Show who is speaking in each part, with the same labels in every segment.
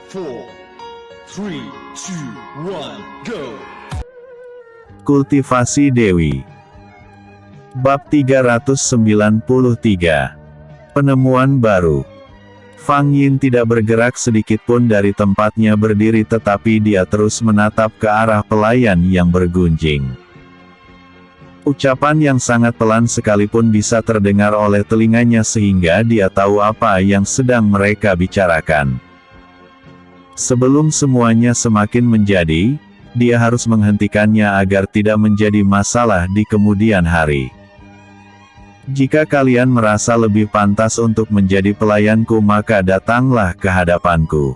Speaker 1: 4, 3, 2, 1, go!
Speaker 2: Kultivasi Dewi. Bab 393. Penemuan baru. Fang Yin tidak bergerak sedikitpun dari tempatnya berdiri, tetapi dia terus menatap ke arah pelayan yang bergunjing. Ucapan yang sangat pelan sekalipun bisa terdengar oleh telinganya sehingga dia tahu apa yang sedang mereka bicarakan. Sebelum semuanya semakin menjadi, dia harus menghentikannya agar tidak menjadi masalah di kemudian hari. Jika kalian merasa lebih pantas untuk menjadi pelayanku, maka datanglah ke hadapanku.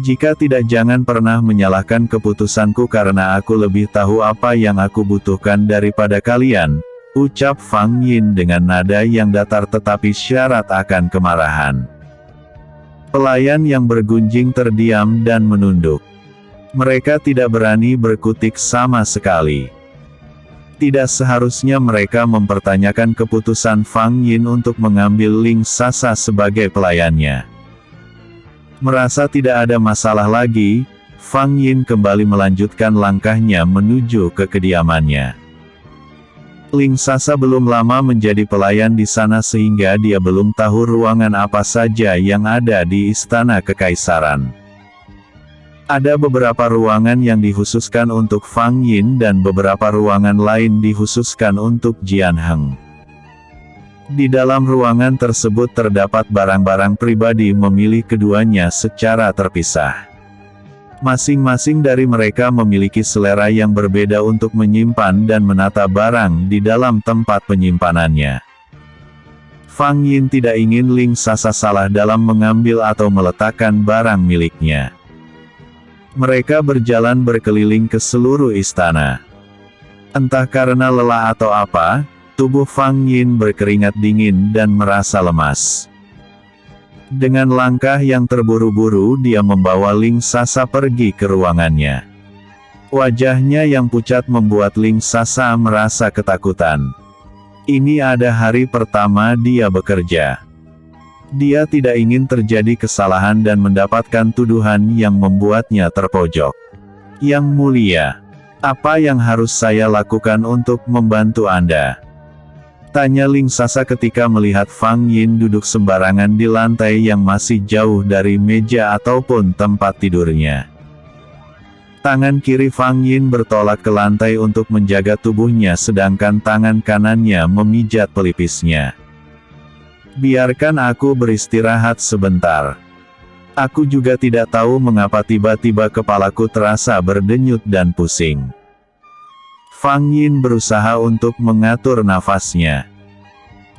Speaker 2: Jika tidak, jangan pernah menyalahkan keputusanku karena aku lebih tahu apa yang aku butuhkan daripada kalian, ucap Fang Yin dengan nada yang datar tetapi syarat akan kemarahan. Pelayan yang bergunjing terdiam dan menunduk. Mereka tidak berani berkutik sama sekali. Tidak seharusnya mereka mempertanyakan keputusan Fang Yin untuk mengambil Ling Sasa sebagai pelayannya. Merasa tidak ada masalah lagi, Fang Yin kembali melanjutkan langkahnya menuju ke kediamannya. Ling Sasa belum lama menjadi pelayan di sana sehingga dia belum tahu ruangan apa saja yang ada di Istana Kekaisaran. Ada beberapa ruangan yang dikhususkan untuk Fang Yin dan beberapa ruangan lain dikhususkan untuk Jian Heng. Di dalam ruangan tersebut terdapat barang-barang pribadi, memilih keduanya secara terpisah. Masing-masing dari mereka memiliki selera yang berbeda untuk menyimpan dan menata barang di dalam tempat penyimpanannya. Fang Yin tidak ingin Ling Sasa salah dalam mengambil atau meletakkan barang miliknya. Mereka berjalan berkeliling ke seluruh istana. Entah karena lelah atau apa, tubuh Fang Yin berkeringat dingin dan merasa lemas. Dengan langkah yang terburu-buru dia membawa Ling Sasa pergi ke ruangannya. Wajahnya yang pucat membuat Ling Sasa merasa ketakutan. Ini ada hari pertama dia bekerja. Dia tidak ingin terjadi kesalahan dan mendapatkan tuduhan yang membuatnya terpojok. Yang mulia, apa yang harus saya lakukan untuk membantu Anda? Tanya Ling Sasa ketika melihat Fang Yin duduk sembarangan di lantai yang masih jauh dari meja ataupun tempat tidurnya. Tangan kiri Fang Yin bertolak ke lantai untuk menjaga tubuhnya sedangkan tangan kanannya memijat pelipisnya. Biarkan aku beristirahat sebentar. Aku juga tidak tahu mengapa tiba-tiba kepalaku terasa berdenyut dan pusing. Fang Yin berusaha untuk mengatur nafasnya.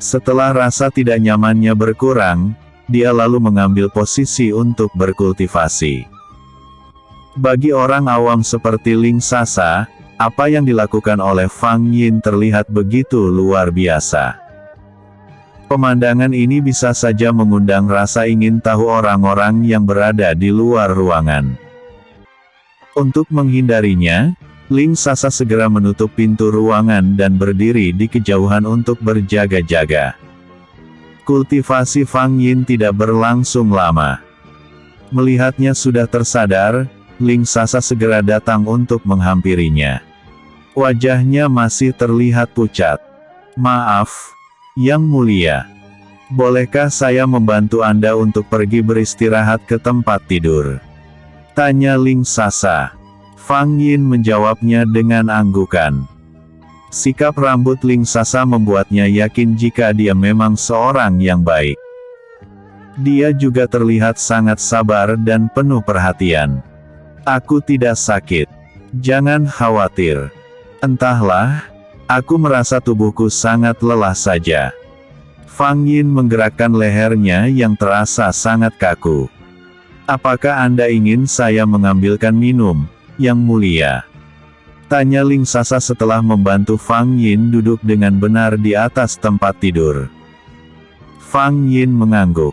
Speaker 2: Setelah rasa tidak nyamannya berkurang, dia lalu mengambil posisi untuk berkultivasi. Bagi orang awam seperti Ling Sasa, apa yang dilakukan oleh Fang Yin terlihat begitu luar biasa. Pemandangan ini bisa saja mengundang rasa ingin tahu orang-orang yang berada di luar ruangan. Untuk menghindarinya, Ling Sasa segera menutup pintu ruangan dan berdiri di kejauhan untuk berjaga-jaga. Kultivasi Fang Yin tidak berlangsung lama. Melihatnya sudah tersadar, Ling Sasa segera datang untuk menghampirinya. Wajahnya masih terlihat pucat. Maaf, Yang Mulia. Bolehkah saya membantu Anda untuk pergi beristirahat ke tempat tidur? Tanya Ling Sasa. Fang Yin menjawabnya dengan anggukan. Sikap rambut Ling Sasa membuatnya yakin jika dia memang seorang yang baik. Dia juga terlihat sangat sabar dan penuh perhatian. Aku tidak sakit. Jangan khawatir. Entahlah, aku merasa tubuhku sangat lelah saja. Fang Yin menggerakkan lehernya yang terasa sangat kaku. Apakah Anda ingin saya mengambilkan minum, Yang Mulia? Tanya Ling Sasa setelah membantu Fang Yin duduk dengan benar di atas tempat tidur. Fang Yin mengangguk.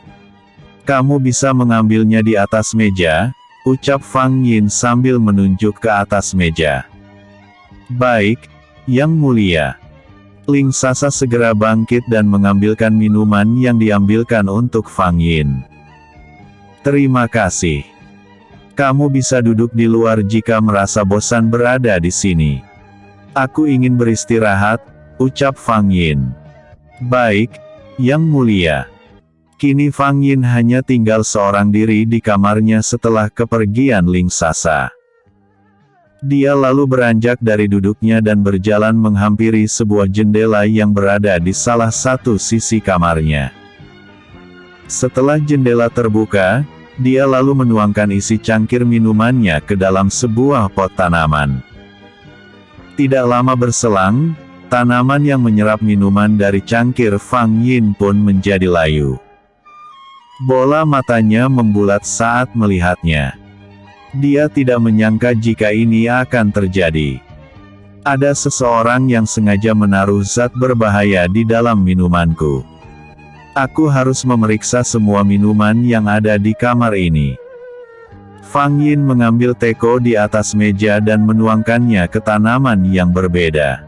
Speaker 2: Kamu bisa mengambilnya di atas meja, ucap Fang Yin sambil menunjuk ke atas meja. Baik, Yang Mulia. Ling Sasa segera bangkit dan mengambilkan minuman yang diambilkan untuk Fang Yin. Terima kasih. Kamu bisa duduk di luar jika merasa bosan berada di sini. Aku ingin beristirahat, ucap Fang Yin. Baik, Yang Mulia. Kini Fang Yin hanya tinggal seorang diri di kamarnya setelah kepergian Ling Sasa. Dia lalu beranjak dari duduknya dan berjalan menghampiri sebuah jendela yang berada di salah satu sisi kamarnya. Setelah jendela terbuka, dia lalu menuangkan isi cangkir minumannya ke dalam sebuah pot tanaman. Tidak lama berselang, tanaman yang menyerap minuman dari cangkir Fang Yin pun menjadi layu. Bola matanya membulat saat melihatnya. Dia tidak menyangka jika ini akan terjadi. Ada seseorang yang sengaja menaruh zat berbahaya di dalam minumanku. Aku harus memeriksa semua minuman yang ada di kamar ini. Fang Yin mengambil teko di atas meja dan menuangkannya ke tanaman yang berbeda.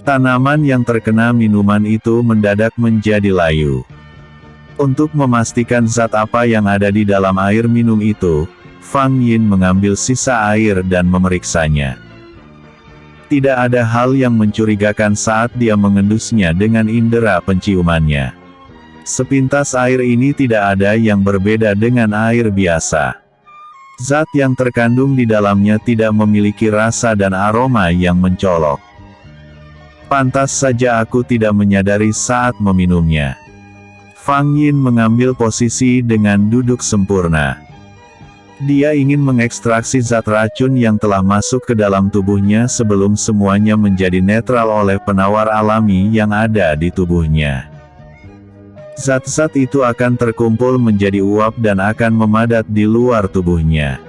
Speaker 2: Tanaman yang terkena minuman itu mendadak menjadi layu. Untuk memastikan zat apa yang ada di dalam air minum itu, Fang Yin mengambil sisa air dan memeriksanya. Tidak ada hal yang mencurigakan saat dia mengendusnya dengan indera penciumannya. Sepintas air ini tidak ada yang berbeda dengan air biasa. Zat yang terkandung di dalamnya tidak memiliki rasa dan aroma yang mencolok. Pantas saja aku tidak menyadari saat meminumnya. Fang Yin mengambil posisi dengan duduk sempurna. Dia ingin mengekstraksi zat racun yang telah masuk ke dalam tubuhnya sebelum semuanya menjadi netral oleh penawar alami yang ada di tubuhnya. Zat-zat itu akan terkumpul menjadi uap dan akan memadat di luar tubuhnya.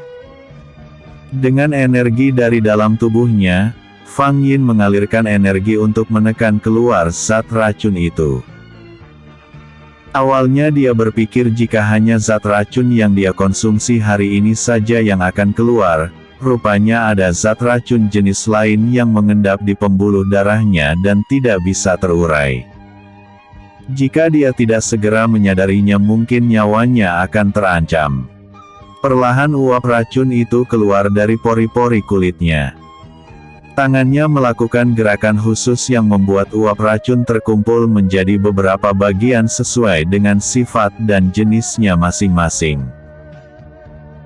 Speaker 2: Dengan energi dari dalam tubuhnya, Fang Yin mengalirkan energi untuk menekan keluar zat racun itu. Awalnya dia berpikir jika hanya zat racun yang dia konsumsi hari ini saja yang akan keluar, rupanya ada zat racun jenis lain yang mengendap di pembuluh darahnya dan tidak bisa terurai. Jika dia tidak segera menyadarinya mungkin nyawanya akan terancam. Perlahan uap racun itu keluar dari pori-pori kulitnya. Tangannya melakukan gerakan khusus yang membuat uap racun terkumpul menjadi beberapa bagian sesuai dengan sifat dan jenisnya masing-masing.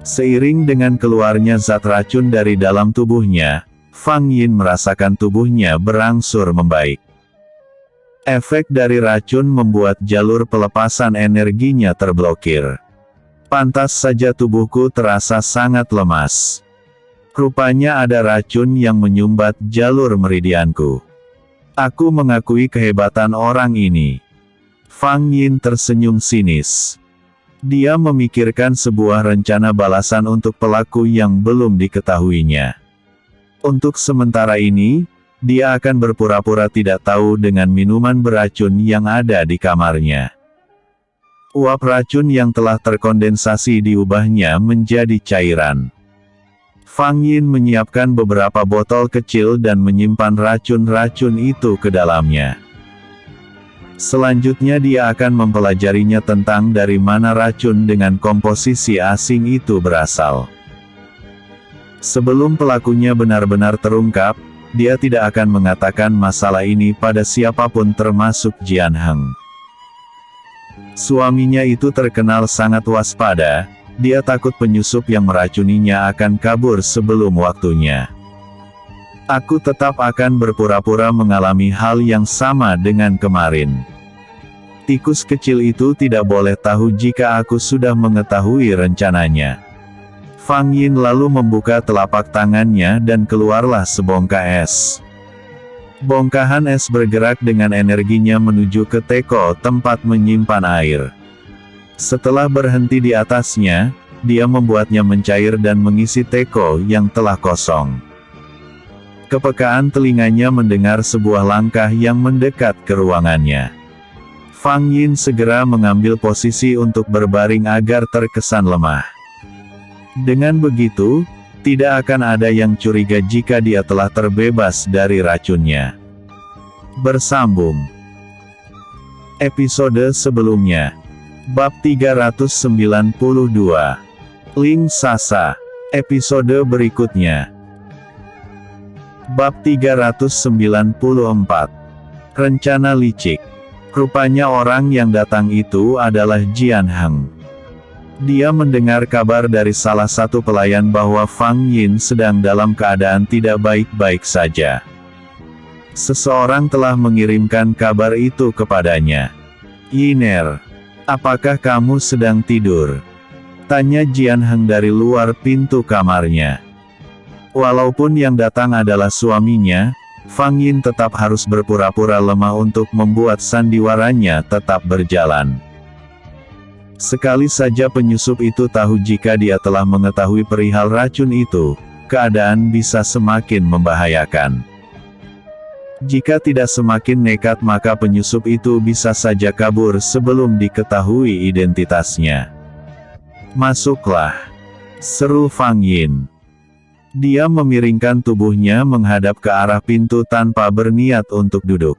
Speaker 2: Seiring dengan keluarnya zat racun dari dalam tubuhnya, Fang Yin merasakan tubuhnya berangsur membaik. Efek dari racun membuat jalur pelepasan energinya terblokir. Pantas saja tubuhku terasa sangat lemas. Rupanya ada racun yang menyumbat jalur meridianku. Aku mengakui kehebatan orang ini. Fang Yin tersenyum sinis. Dia memikirkan sebuah rencana balasan untuk pelaku yang belum diketahuinya. Untuk sementara ini, dia akan berpura-pura tidak tahu dengan minuman beracun yang ada di kamarnya. Uap racun yang telah terkondensasi diubahnya menjadi cairan. Fang Yin menyiapkan beberapa botol kecil dan menyimpan racun-racun itu ke dalamnya. Selanjutnya dia akan mempelajarinya tentang dari mana racun dengan komposisi asing itu berasal. Sebelum pelakunya benar-benar terungkap, dia tidak akan mengatakan masalah ini pada siapapun termasuk Jian Heng. Suaminya itu terkenal sangat waspada. Dia takut penyusup yang meracuninya akan kabur sebelum waktunya. Aku tetap akan berpura-pura mengalami hal yang sama dengan kemarin. Tikus kecil itu tidak boleh tahu jika aku sudah mengetahui rencananya. Fang Yin lalu membuka telapak tangannya dan keluarlah sebongkah es. Bongkahan es bergerak dengan energinya menuju ke teko tempat menyimpan air. Setelah berhenti di atasnya, dia membuatnya mencair dan mengisi teko yang telah kosong. Kepekaan telinganya mendengar sebuah langkah yang mendekat ke ruangannya. Fang Yin segera mengambil posisi untuk berbaring agar terkesan lemah. Dengan begitu, tidak akan ada yang curiga jika dia telah terbebas dari racunnya. Bersambung. Episode sebelumnya. Bab 392. Ling Sasa. Episode berikutnya. Bab 394. Rencana licik. Rupanya orang yang datang itu adalah Jian Heng. Dia mendengar kabar dari salah satu pelayan bahwa Fang Yin sedang dalam keadaan tidak baik-baik saja. Seseorang telah mengirimkan kabar itu kepadanya. "Yiner, apakah kamu sedang tidur?" tanya Jian Heng dari luar pintu kamarnya. Walaupun yang datang adalah suaminya, Fang Yin tetap harus berpura-pura lemah untuk membuat sandiwaranya tetap berjalan. Sekali saja penyusup itu tahu jika dia telah mengetahui perihal racun itu, keadaan bisa semakin membahayakan. Jika tidak semakin nekat maka penyusup itu bisa saja kabur sebelum diketahui identitasnya. "Masuklah," seru Fang Yin. Dia memiringkan tubuhnya menghadap ke arah pintu tanpa berniat untuk duduk.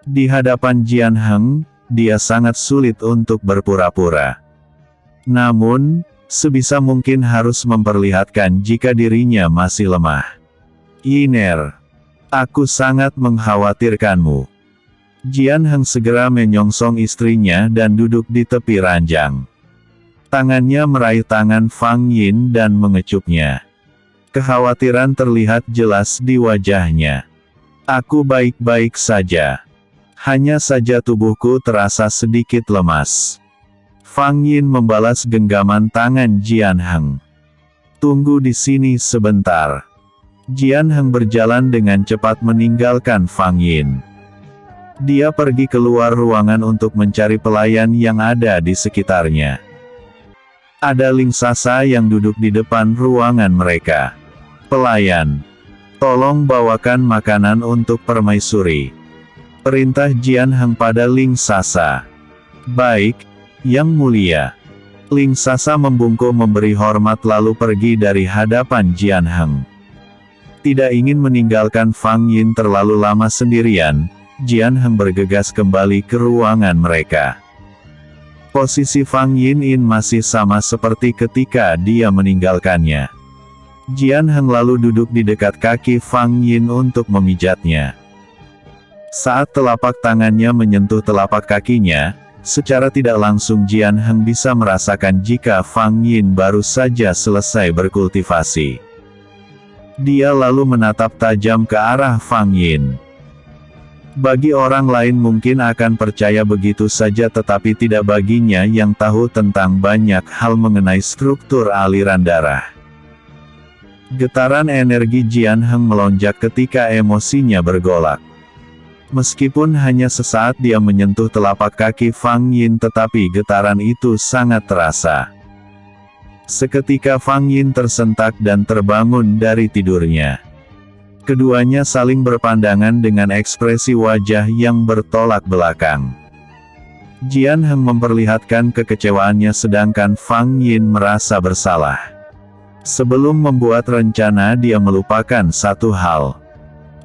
Speaker 2: Di hadapan Jian Heng, dia sangat sulit untuk berpura-pura. Namun, sebisa mungkin harus memperlihatkan jika dirinya masih lemah. "Yiner, aku sangat mengkhawatirkanmu." Jian Heng segera menyongsong istrinya dan duduk di tepi ranjang. Tangannya meraih tangan Fang Yin dan mengecupnya. Kekhawatiran terlihat jelas di wajahnya. "Aku baik-baik saja. Hanya saja tubuhku terasa sedikit lemas." Fang Yin membalas genggaman tangan Jian Heng. "Tunggu di sini sebentar." Jian Heng berjalan dengan cepat meninggalkan Fang Yin. Dia pergi keluar ruangan untuk mencari pelayan yang ada di sekitarnya. Ada Ling Sasa yang duduk di depan ruangan mereka. "Pelayan, tolong bawakan makanan untuk permaisuri," perintah Jian Heng pada Ling Sasa. "Baik, Yang Mulia." Ling Sasa membungkuk memberi hormat lalu pergi dari hadapan Jian Heng. Tidak ingin meninggalkan Fang Yin terlalu lama sendirian, Jian Heng bergegas kembali ke ruangan mereka. Posisi Fang Yin masih sama seperti ketika dia meninggalkannya. Jian Heng lalu duduk di dekat kaki Fang Yin untuk memijatnya. Saat telapak tangannya menyentuh telapak kakinya, secara tidak langsung Jian Heng bisa merasakan jika Fang Yin baru saja selesai berkultivasi. Dia lalu menatap tajam ke arah Fang Yin. Bagi orang lain mungkin akan percaya begitu saja tetapi tidak baginya yang tahu tentang banyak hal mengenai struktur aliran darah. Getaran energi Jian Heng melonjak ketika emosinya bergolak. Meskipun hanya sesaat dia menyentuh telapak kaki Fang Yin tetapi getaran itu sangat terasa. Seketika Fang Yin tersentak dan terbangun dari tidurnya. Keduanya saling berpandangan dengan ekspresi wajah yang bertolak belakang. Jian Heng memperlihatkan kekecewaannya sedangkan Fang Yin merasa bersalah. Sebelum membuat rencana dia melupakan satu hal.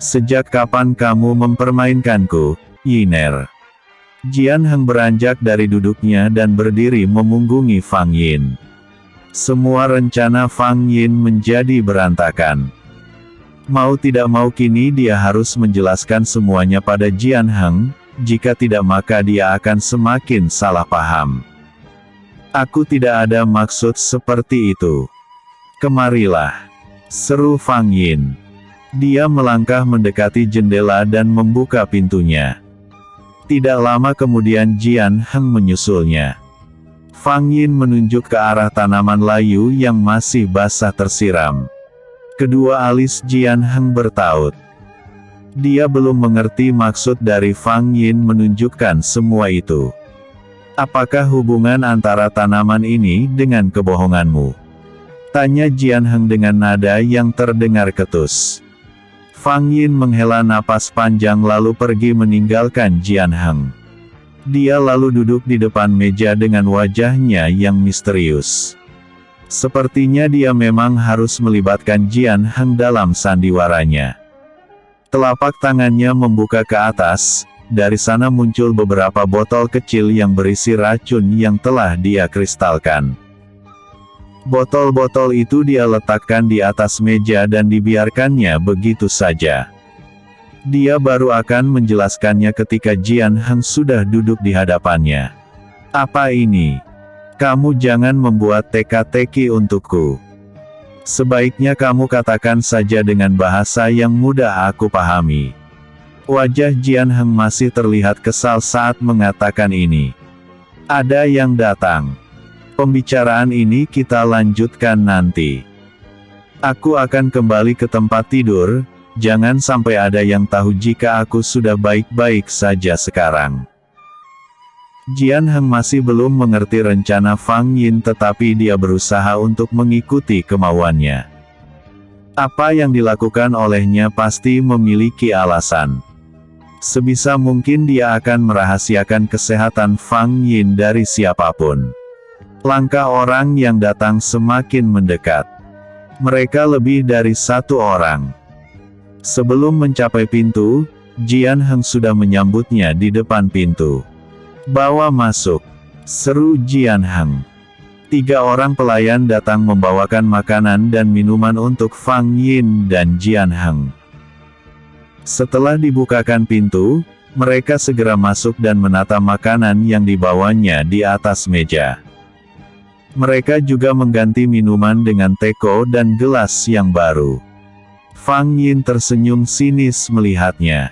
Speaker 2: "Sejak kapan kamu mempermainkanku, Yiner?" Jian Heng beranjak dari duduknya dan berdiri memunggungi Fang Yin. Semua rencana Fang Yin menjadi berantakan. Mau tidak mau kini dia harus menjelaskan semuanya pada Jian Heng, jika tidak maka dia akan semakin salah paham. "Aku tidak ada maksud seperti itu. Kemarilah," seru Fang Yin. Dia melangkah mendekati jendela dan membuka pintunya. Tidak lama kemudian Jian Heng menyusulnya. Fang Yin menunjuk ke arah tanaman layu yang masih basah tersiram. Kedua alis Jian Heng bertaut. Dia belum mengerti maksud dari Fang Yin menunjukkan semua itu. "Apakah hubungan antara tanaman ini dengan kebohonganmu?" tanya Jian Heng dengan nada yang terdengar ketus. Fang Yin menghela napas panjang lalu pergi meninggalkan Jian Heng. Dia lalu duduk di depan meja dengan wajahnya yang misterius. Sepertinya dia memang harus melibatkan Jian Heng dalam sandiwaranya. Telapak tangannya membuka ke atas, dari sana muncul beberapa botol kecil yang berisi racun yang telah dia kristalkan. Botol-botol itu dia letakkan di atas meja dan dibiarkannya begitu saja. Dia baru akan menjelaskannya ketika Jian Heng sudah duduk di hadapannya. Apa ini? Kamu jangan membuat teka-teki untukku. Sebaiknya kamu katakan saja dengan bahasa yang mudah aku pahami. Wajah Jian Heng masih terlihat kesal saat mengatakan ini. Ada yang datang. Pembicaraan ini kita lanjutkan nanti. Aku akan kembali ke tempat tidur, jangan sampai ada yang tahu jika aku sudah baik-baik saja sekarang. Jian Heng masih belum mengerti rencana Fang Yin tetapi dia berusaha untuk mengikuti kemauannya. Apa yang dilakukan olehnya pasti memiliki alasan. Sebisa mungkin dia akan merahasiakan kesehatan Fang Yin dari siapapun. Langkah orang yang datang semakin mendekat. Mereka lebih dari satu orang. Sebelum mencapai pintu, Jian Heng sudah menyambutnya di depan pintu. Bawa masuk, seru Jian Heng. 3 orang pelayan datang membawakan makanan dan minuman untuk Fang Yin dan Jian Heng. Setelah dibukakan pintu, mereka segera masuk dan menata makanan yang dibawanya di atas meja. Mereka juga mengganti minuman dengan teko dan gelas yang baru. Fang Yin tersenyum sinis melihatnya.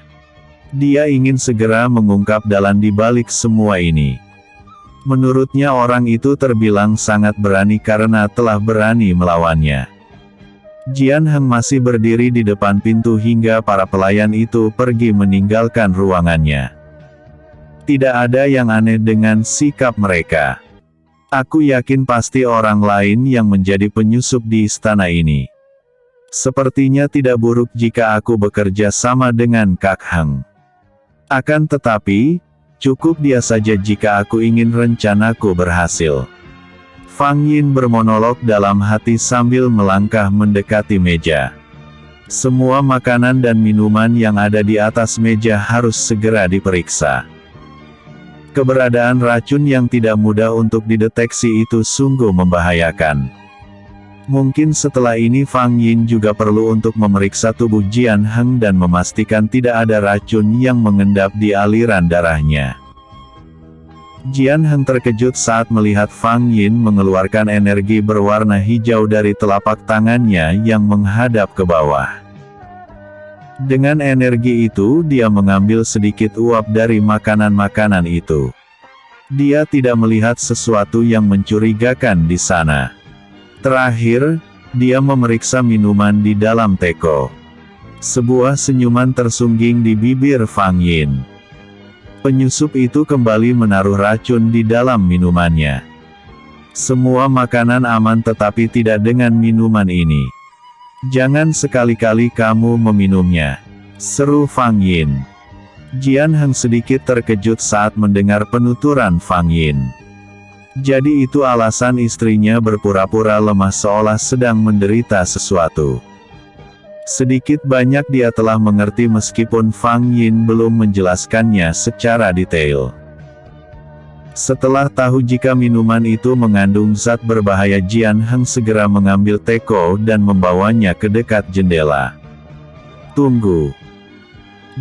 Speaker 2: Dia ingin segera mengungkap dalan di balik semua ini. Menurutnya orang itu terbilang sangat berani karena telah berani melawannya. Jian Heng masih berdiri di depan pintu hingga para pelayan itu pergi meninggalkan ruangannya. Tidak ada yang aneh dengan sikap mereka. Aku yakin pasti orang lain yang menjadi penyusup di istana ini. Sepertinya tidak buruk jika aku bekerja sama dengan Kak Heng. Akan tetapi, cukup dia saja jika aku ingin rencanaku berhasil. Fang Yin bermonolog dalam hati sambil melangkah mendekati meja. Semua makanan dan minuman yang ada di atas meja harus segera diperiksa. Keberadaan racun yang tidak mudah untuk dideteksi itu sungguh membahayakan. Mungkin setelah ini Fang Yin juga perlu untuk memeriksa tubuh Jian Heng dan memastikan tidak ada racun yang mengendap di aliran darahnya. Jian Heng terkejut saat melihat Fang Yin mengeluarkan energi berwarna hijau dari telapak tangannya yang menghadap ke bawah. Dengan energi itu dia mengambil sedikit uap dari makanan-makanan itu. Dia tidak melihat sesuatu yang mencurigakan di sana. Terakhir, dia memeriksa minuman di dalam teko. Sebuah senyuman tersungging di bibir Fang Yin. Penyusup itu kembali menaruh racun di dalam minumannya. Semua makanan aman tetapi tidak dengan minuman ini. Jangan sekali-kali kamu meminumnya, seru Fang Yin. Jian Heng sedikit terkejut saat mendengar penuturan Fang Yin. Jadi itu alasan istrinya berpura-pura lemah seolah sedang menderita sesuatu. Sedikit banyak dia telah mengerti meskipun Fang Yin belum menjelaskannya secara detail. Setelah tahu jika minuman itu mengandung zat berbahaya, Jian Heng segera mengambil teko dan membawanya ke dekat jendela. Tunggu.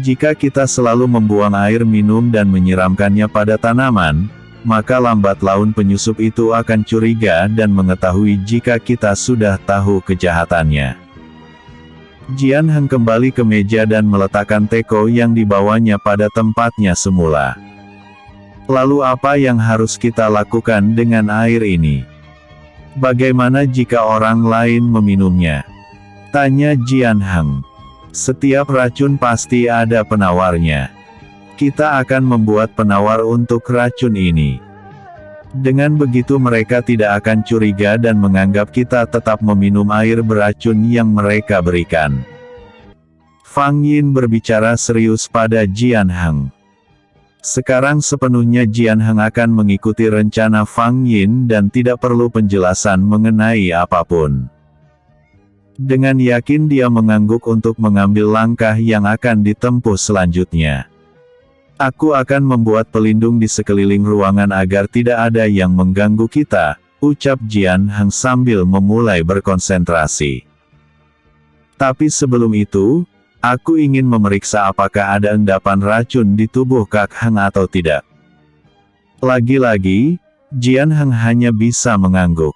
Speaker 2: Jika kita selalu membuang air minum dan menyiramkannya pada tanaman, maka lambat laun penyusup itu akan curiga dan mengetahui jika kita sudah tahu kejahatannya. Jian Heng kembali ke meja dan meletakkan teko yang dibawanya pada tempatnya semula. Lalu apa yang harus kita lakukan dengan air ini? Bagaimana jika orang lain meminumnya? Tanya Jian Heng. Setiap racun pasti ada penawarnya. Kita akan membuat penawar untuk racun ini. Dengan begitu mereka tidak akan curiga dan menganggap kita tetap meminum air beracun yang mereka berikan. Fang Yin berbicara serius pada Jian Heng. Sekarang sepenuhnya Jian Heng akan mengikuti rencana Fang Yin dan tidak perlu penjelasan mengenai apapun. Dengan yakin dia mengangguk untuk mengambil langkah yang akan ditempuh selanjutnya. Aku akan membuat pelindung di sekeliling ruangan agar tidak ada yang mengganggu kita, ucap Jian Heng sambil memulai berkonsentrasi. Tapi sebelum itu, aku ingin memeriksa apakah ada endapan racun di tubuh Kak Heng atau tidak. Lagi-lagi, Jian Heng hanya bisa mengangguk.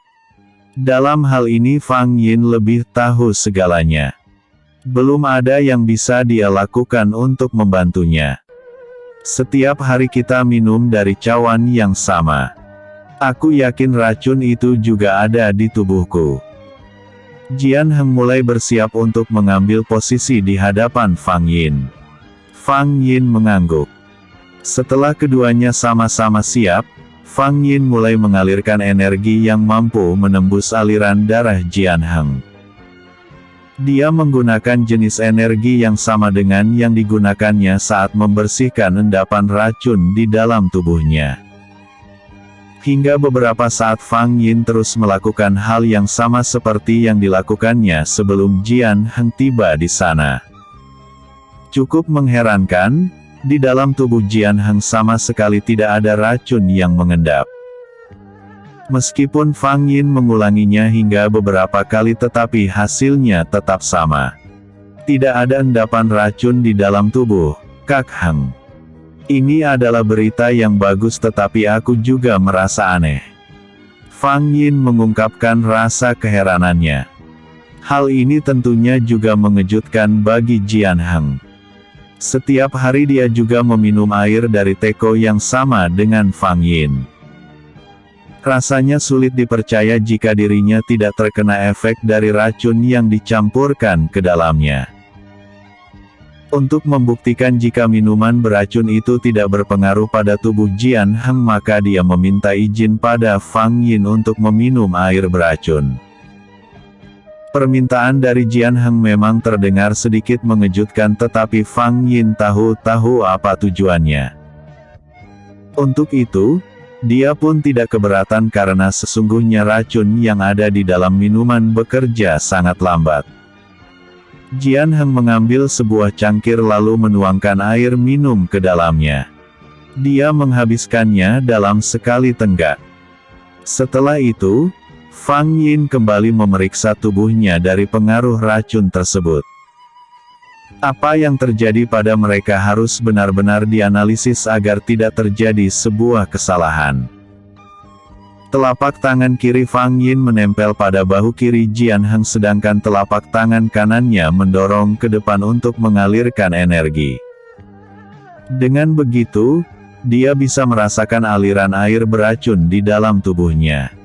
Speaker 2: Dalam hal ini Fang Yin lebih tahu segalanya. Belum ada yang bisa dia lakukan untuk membantunya. Setiap hari kita minum dari cawan yang sama. Aku yakin racun itu juga ada di tubuhku. Jian Heng mulai bersiap untuk mengambil posisi di hadapan Fang Yin. Fang Yin mengangguk. Setelah keduanya sama-sama siap, Fang Yin mulai mengalirkan energi yang mampu menembus aliran darah Jian Heng. Dia menggunakan jenis energi yang sama dengan yang digunakannya saat membersihkan endapan racun di dalam tubuhnya. Hingga beberapa saat Fang Yin terus melakukan hal yang sama seperti yang dilakukannya sebelum Jian Heng tiba di sana. Cukup mengherankan, di dalam tubuh Jian Heng sama sekali tidak ada racun yang mengendap. Meskipun Fang Yin mengulanginya hingga beberapa kali tetapi hasilnya tetap sama. Tidak ada endapan racun di dalam tubuh Kak Heng. Ini adalah berita yang bagus tetapi aku juga merasa aneh. Fang Yin mengungkapkan rasa keheranannya. Hal ini tentunya juga mengejutkan bagi Jian Heng. Setiap hari dia juga meminum air dari teko yang sama dengan Fang Yin. Rasanya sulit dipercaya jika dirinya tidak terkena efek dari racun yang dicampurkan ke dalamnya. Untuk membuktikan jika minuman beracun itu tidak berpengaruh pada tubuh Jian Heng maka dia meminta izin pada Fang Yin untuk meminum air beracun. Permintaan dari Jian Heng memang terdengar sedikit mengejutkan tetapi Fang Yin tahu apa tujuannya. Untuk itu, dia pun tidak keberatan karena sesungguhnya racun yang ada di dalam minuman bekerja sangat lambat. Jian Heng mengambil sebuah cangkir lalu menuangkan air minum ke dalamnya. Dia menghabiskannya dalam sekali tenggak. Setelah itu, Fang Yin kembali memeriksa tubuhnya dari pengaruh racun tersebut. Apa yang terjadi pada mereka harus benar-benar dianalisis agar tidak terjadi sebuah kesalahan. Telapak tangan kiri Fang Yin menempel pada bahu kiri Jian Heng sedangkan telapak tangan kanannya mendorong ke depan untuk mengalirkan energi. Dengan begitu, dia bisa merasakan aliran air beracun di dalam tubuhnya.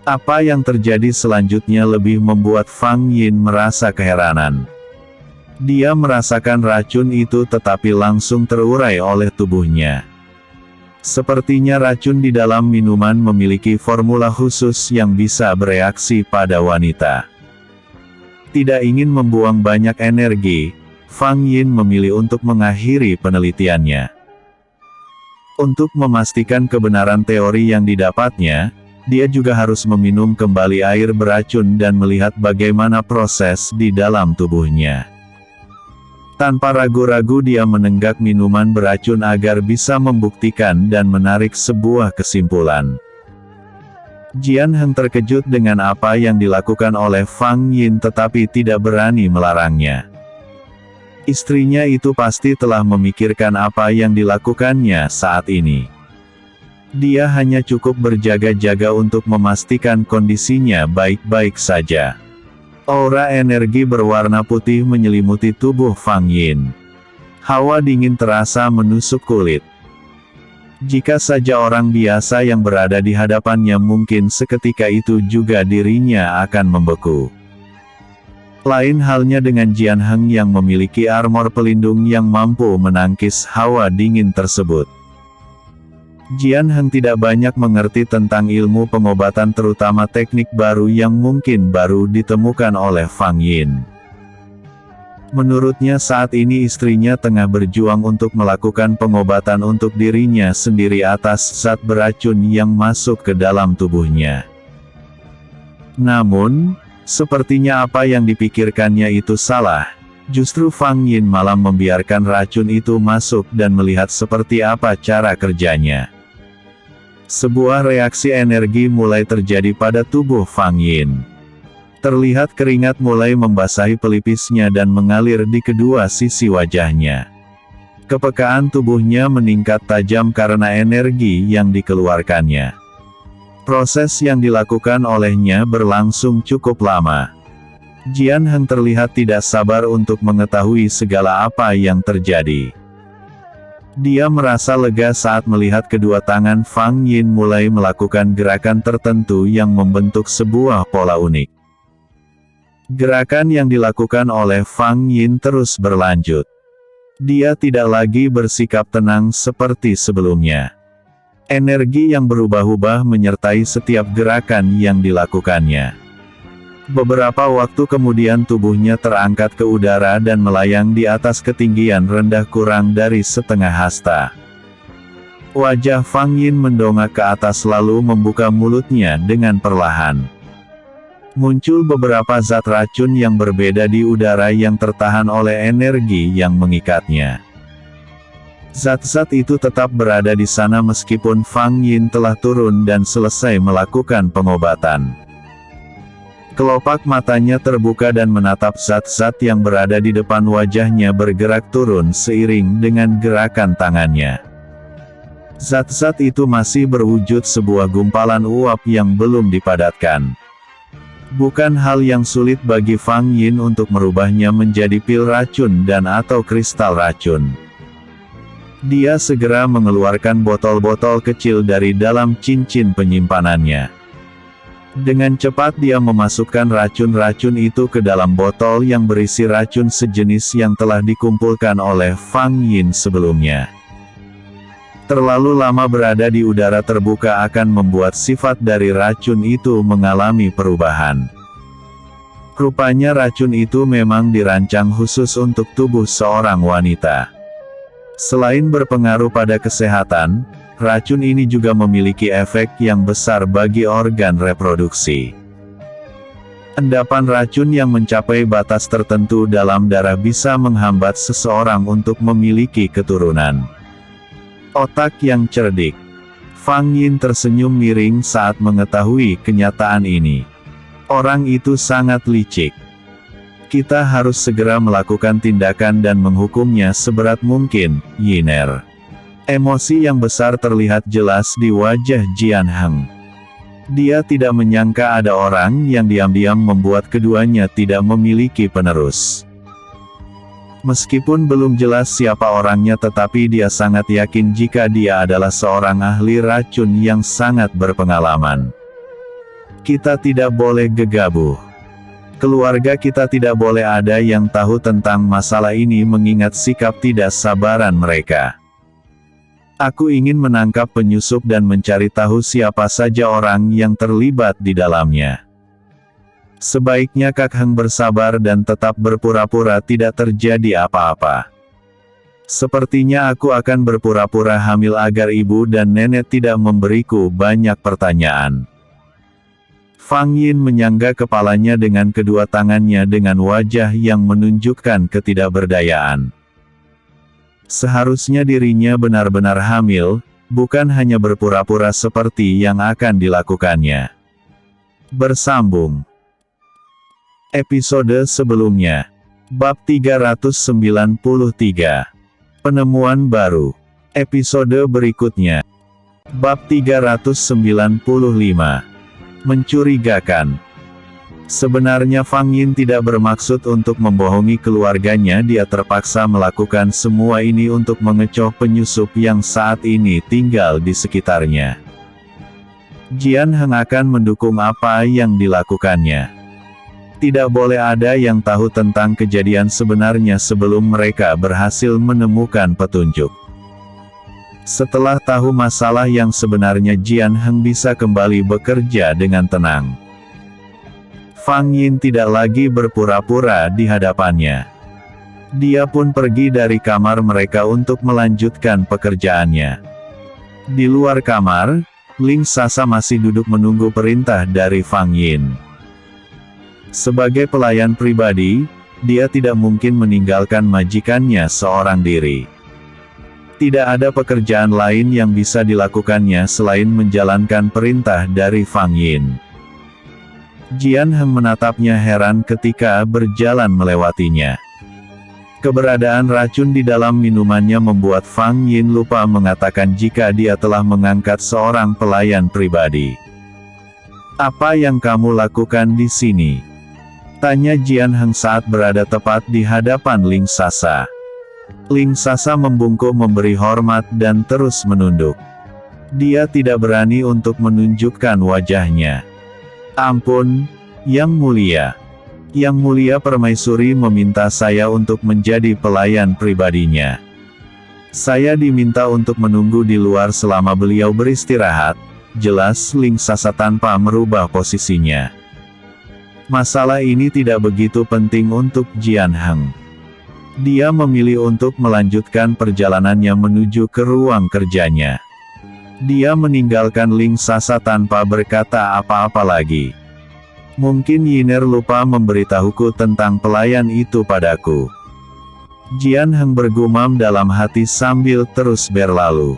Speaker 2: Apa yang terjadi selanjutnya lebih membuat Fang Yin merasa keheranan. Dia merasakan racun itu tetapi langsung terurai oleh tubuhnya. Sepertinya racun di dalam minuman memiliki formula khusus yang bisa bereaksi pada wanita. Tidak ingin membuang banyak energi, Fang Yin memilih untuk mengakhiri penelitiannya. Untuk memastikan kebenaran teori yang didapatnya, dia juga harus meminum kembali air beracun dan melihat bagaimana proses di dalam tubuhnya. Tanpa ragu-ragu dia menenggak minuman beracun agar bisa membuktikan dan menarik sebuah kesimpulan. Jian Heng terkejut dengan apa yang dilakukan oleh Fang Yin tetapi tidak berani melarangnya. Istrinya itu pasti telah memikirkan apa yang dilakukannya saat ini. Dia hanya cukup berjaga-jaga untuk memastikan kondisinya baik-baik saja. Aura energi berwarna putih menyelimuti tubuh Fang Yin. Hawa dingin terasa menusuk kulit. Jika saja orang biasa yang berada di hadapannya mungkin seketika itu juga dirinya akan membeku. Lain halnya dengan Jian Heng yang memiliki armor pelindung yang mampu menangkis hawa dingin tersebut. Jian Heng tidak banyak mengerti tentang ilmu pengobatan terutama teknik baru yang mungkin baru ditemukan oleh Fang Yin. Menurutnya saat ini istrinya tengah berjuang untuk melakukan pengobatan untuk dirinya sendiri atas zat beracun yang masuk ke dalam tubuhnya. Namun, sepertinya apa yang dipikirkannya itu salah. Justru Fang Yin malah membiarkan racun itu masuk dan melihat seperti apa cara kerjanya. Sebuah reaksi energi mulai terjadi pada tubuh Fang Yin. Terlihat keringat mulai membasahi pelipisnya dan mengalir di kedua sisi wajahnya. Kepekaan tubuhnya meningkat tajam karena energi yang dikeluarkannya. Proses yang dilakukan olehnya berlangsung cukup lama. Jian Heng terlihat tidak sabar untuk mengetahui segala apa yang terjadi. Dia merasa lega saat melihat kedua tangan Fang Yin mulai melakukan gerakan tertentu yang membentuk sebuah pola unik. Gerakan yang dilakukan oleh Fang Yin terus berlanjut. Dia tidak lagi bersikap tenang seperti sebelumnya. Energi yang berubah-ubah menyertai setiap gerakan yang dilakukannya. Beberapa waktu kemudian tubuhnya terangkat ke udara dan melayang di atas ketinggian rendah kurang dari setengah hasta. Wajah Fang Yin mendongak ke atas lalu membuka mulutnya dengan perlahan. Muncul beberapa zat racun yang berbeda di udara yang tertahan oleh energi yang mengikatnya. Zat-zat itu tetap berada di sana meskipun Fang Yin telah turun dan selesai melakukan pengobatan. Kelopak matanya terbuka dan menatap zat-zat yang berada di depan wajahnya bergerak turun seiring dengan gerakan tangannya. Zat-zat itu masih berwujud sebuah gumpalan uap yang belum dipadatkan. Bukan hal yang sulit bagi Fang Yin untuk merubahnya menjadi pil racun dan atau kristal racun. Dia segera mengeluarkan botol-botol kecil dari dalam cincin penyimpanannya. Dengan cepat dia memasukkan racun-racun itu ke dalam botol yang berisi racun sejenis yang telah dikumpulkan oleh Fang Yin sebelumnya. Terlalu lama berada di udara terbuka akan membuat sifat dari racun itu mengalami perubahan. Rupanya racun itu memang dirancang khusus untuk tubuh seorang wanita. Selain berpengaruh pada kesehatan, racun ini juga memiliki efek yang besar bagi organ reproduksi. Endapan racun yang mencapai batas tertentu dalam darah bisa menghambat seseorang untuk memiliki keturunan. Otak yang cerdik. Fang Yin tersenyum miring saat mengetahui kenyataan ini. Orang itu sangat licik. Kita harus segera melakukan tindakan dan menghukumnya seberat mungkin, Yiner. Emosi yang besar terlihat jelas di wajah Jian Heng. Dia tidak menyangka ada orang yang diam-diam membuat keduanya tidak memiliki penerus. Meskipun belum jelas siapa orangnya tetapi dia sangat yakin jika dia adalah seorang ahli racun yang sangat berpengalaman. Kita tidak boleh gegabah. Keluarga kita tidak boleh ada yang tahu tentang masalah ini mengingat sikap tidak sabaran mereka. Aku ingin menangkap penyusup dan mencari tahu siapa saja orang yang terlibat di dalamnya. Sebaiknya Kak Heng bersabar dan tetap berpura-pura tidak terjadi apa-apa. Sepertinya aku akan berpura-pura hamil agar ibu dan nenek tidak memberiku banyak pertanyaan. Fang Yin menyangga kepalanya dengan kedua tangannya dengan wajah yang menunjukkan ketidakberdayaan. Seharusnya dirinya benar-benar hamil, bukan hanya berpura-pura seperti yang akan dilakukannya. Bersambung. Episode sebelumnya. Bab 393. Penemuan baru. Episode berikutnya. Bab 395. Mencurigakan. Sebenarnya Fang Yin tidak bermaksud untuk membohongi keluarganya. Dia terpaksa melakukan semua ini untuk mengecoh penyusup yang saat ini tinggal di sekitarnya. Jian Heng akan mendukung apa yang dilakukannya. Tidak boleh ada yang tahu tentang kejadian sebenarnya sebelum mereka berhasil menemukan petunjuk. Setelah tahu masalah yang sebenarnya Jian Heng bisa kembali bekerja dengan tenang. Fang Yin tidak lagi berpura-pura di hadapannya. Dia pun pergi dari kamar mereka untuk melanjutkan pekerjaannya. Di luar kamar, Ling Sasa masih duduk menunggu perintah dari Fang Yin. Sebagai pelayan pribadi, dia tidak mungkin meninggalkan majikannya seorang diri. Tidak ada pekerjaan lain yang bisa dilakukannya selain menjalankan perintah dari Fang Yin. Jian Heng menatapnya heran ketika berjalan melewatinya. Keberadaan racun di dalam minumannya membuat Fang Yin lupa mengatakan jika dia telah mengangkat seorang pelayan pribadi. "Apa yang kamu lakukan di sini?" tanya Jian Heng saat berada tepat di hadapan Ling Sasa. Ling Sasa membungkuk memberi hormat dan terus menunduk. Dia tidak berani untuk menunjukkan wajahnya. "Ampun, Yang Mulia. Yang Mulia Permaisuri meminta saya untuk menjadi pelayan pribadinya. Saya diminta untuk menunggu di luar selama beliau beristirahat," jelas Ling Sasa tanpa merubah posisinya. Masalah ini tidak begitu penting untuk Jian Heng. Dia memilih untuk melanjutkan perjalanannya menuju ke ruang kerjanya. Dia meninggalkan Ling Sasa tanpa berkata apa-apa lagi. "Mungkin Yiner lupa memberitahuku tentang pelayan itu padaku," Jian Heng bergumam dalam hati sambil terus berlalu.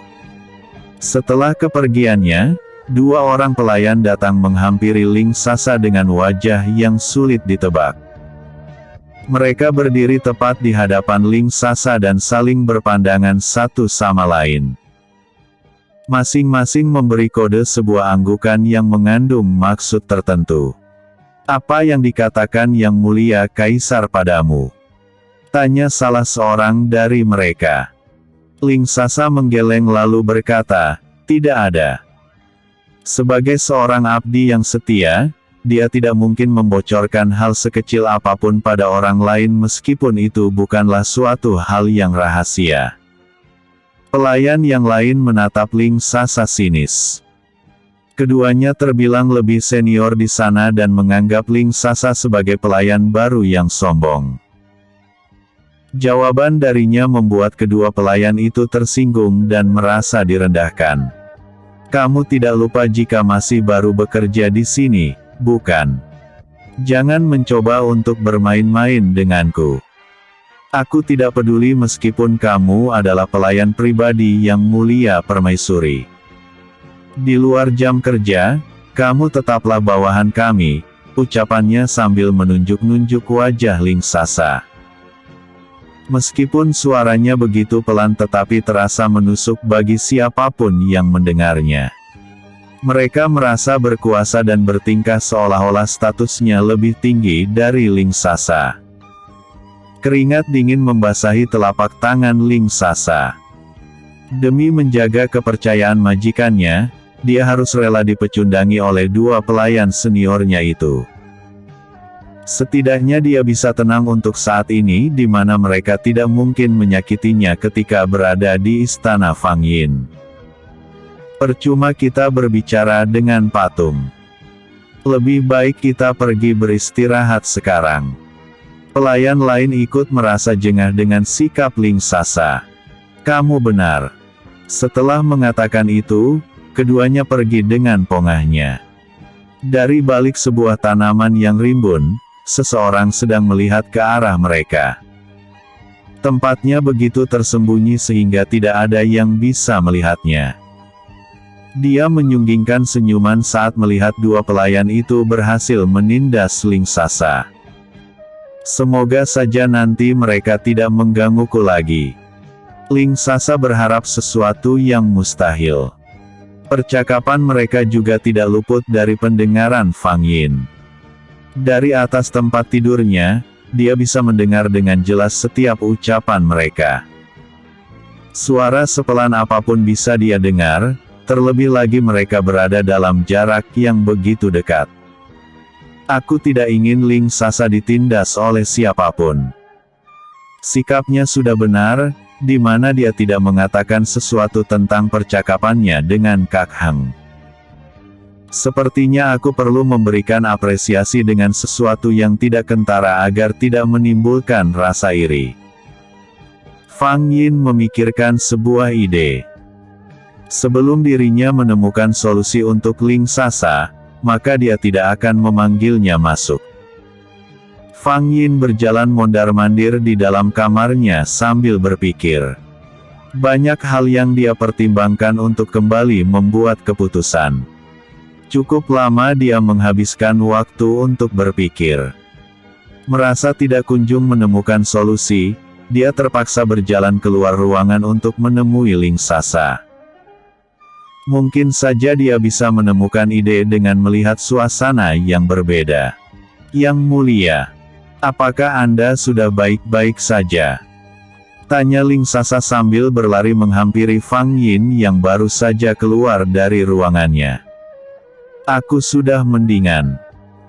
Speaker 2: Setelah kepergiannya, dua orang pelayan datang menghampiri Ling Sasa dengan wajah yang sulit ditebak. Mereka berdiri tepat di hadapan Ling Sasa dan saling berpandangan satu sama lain. Masing-masing memberi kode sebuah anggukan yang mengandung maksud tertentu. "Apa yang dikatakan Yang Mulia Kaisar padamu?" tanya salah seorang dari mereka. Ling Sasa menggeleng lalu berkata, "Tidak ada." Sebagai seorang abdi yang setia, dia tidak mungkin membocorkan hal sekecil apapun pada orang lain meskipun itu bukanlah suatu hal yang rahasia. Pelayan yang lain menatap Ling Sasa sinis. Keduanya terbilang lebih senior di sana dan menganggap Ling Sasa sebagai pelayan baru yang sombong. Jawaban darinya membuat kedua pelayan itu tersinggung dan merasa direndahkan. "Kamu tidak lupa jika masih baru bekerja di sini, bukan? Jangan mencoba untuk bermain-main denganku. Aku tidak peduli meskipun kamu adalah pelayan pribadi Yang Mulia Permaisuri. Di luar jam kerja, kamu tetaplah bawahan kami," ucapannya sambil menunjuk-nunjuk wajah Ling Sasa. Meskipun suaranya begitu pelan tetapi terasa menusuk bagi siapapun yang mendengarnya. Mereka merasa berkuasa dan bertingkah seolah-olah statusnya lebih tinggi dari Ling Sasa. Keringat dingin membasahi telapak tangan Ling Sasa. Demi menjaga kepercayaan majikannya, dia harus rela dipecundangi oleh dua pelayan seniornya itu. Setidaknya dia bisa tenang untuk saat ini di mana mereka tidak mungkin menyakitinya ketika berada di istana Fang Yin. "Percuma kita berbicara dengan patung. Lebih baik kita pergi beristirahat sekarang." Pelayan lain ikut merasa jengah dengan sikap Ling Sasa. "Kamu benar." Setelah mengatakan itu, keduanya pergi dengan pongahnya. Dari balik sebuah tanaman yang rimbun, seseorang sedang melihat ke arah mereka. Tempatnya begitu tersembunyi sehingga tidak ada yang bisa melihatnya. Dia menyunggingkan senyuman saat melihat dua pelayan itu berhasil menindas Ling Sasa. "Semoga saja nanti mereka tidak menggangguku lagi." Ling Sasa berharap sesuatu yang mustahil. Percakapan mereka juga tidak luput dari pendengaran Fang Yin. Dari atas tempat tidurnya, dia bisa mendengar dengan jelas setiap ucapan mereka. Suara sepelan apapun bisa dia dengar, terlebih lagi mereka berada dalam jarak yang begitu dekat. "Aku tidak ingin Ling Sasa ditindas oleh siapapun." Sikapnya sudah benar, di mana dia tidak mengatakan sesuatu tentang percakapannya dengan Kak Heng. "Sepertinya aku perlu memberikan apresiasi dengan sesuatu yang tidak kentara agar tidak menimbulkan rasa iri." Fang Yin memikirkan sebuah ide. Sebelum dirinya menemukan solusi untuk Ling Sasa, maka dia tidak akan memanggilnya masuk. Fang Yin berjalan mondar-mandir di dalam kamarnya sambil berpikir. Banyak hal yang dia pertimbangkan untuk kembali membuat keputusan. Cukup lama dia menghabiskan waktu untuk berpikir. Merasa tidak kunjung menemukan solusi, dia terpaksa berjalan keluar ruangan untuk menemui Ling Sasa. Mungkin saja dia bisa menemukan ide dengan melihat suasana yang berbeda. Yang mulia, apakah Anda sudah baik-baik saja? Tanya Ling Sasa sambil berlari menghampiri Fang Yin yang baru saja keluar dari ruangannya. Aku sudah mendingan.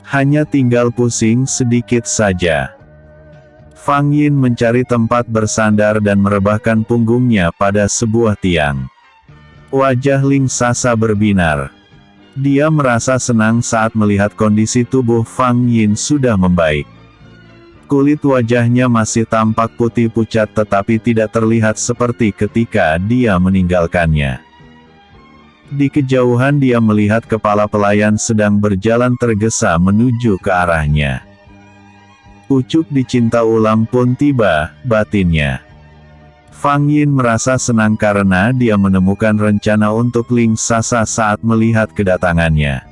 Speaker 2: Hanya tinggal pusing sedikit saja. Fang Yin mencari tempat bersandar dan merebahkan punggungnya pada sebuah tiang. Wajah Ling Sasa berbinar. Dia merasa senang saat melihat kondisi tubuh Fang Yin sudah membaik. Kulit wajahnya masih tampak putih pucat tetapi tidak terlihat seperti ketika dia meninggalkannya. Di kejauhan dia melihat kepala pelayan sedang berjalan tergesa menuju ke arahnya. Ucuk dicinta ulang pun tiba, batinnya. Fang Yin merasa senang karena dia menemukan rencana untuk Ling Sasa saat melihat kedatangannya.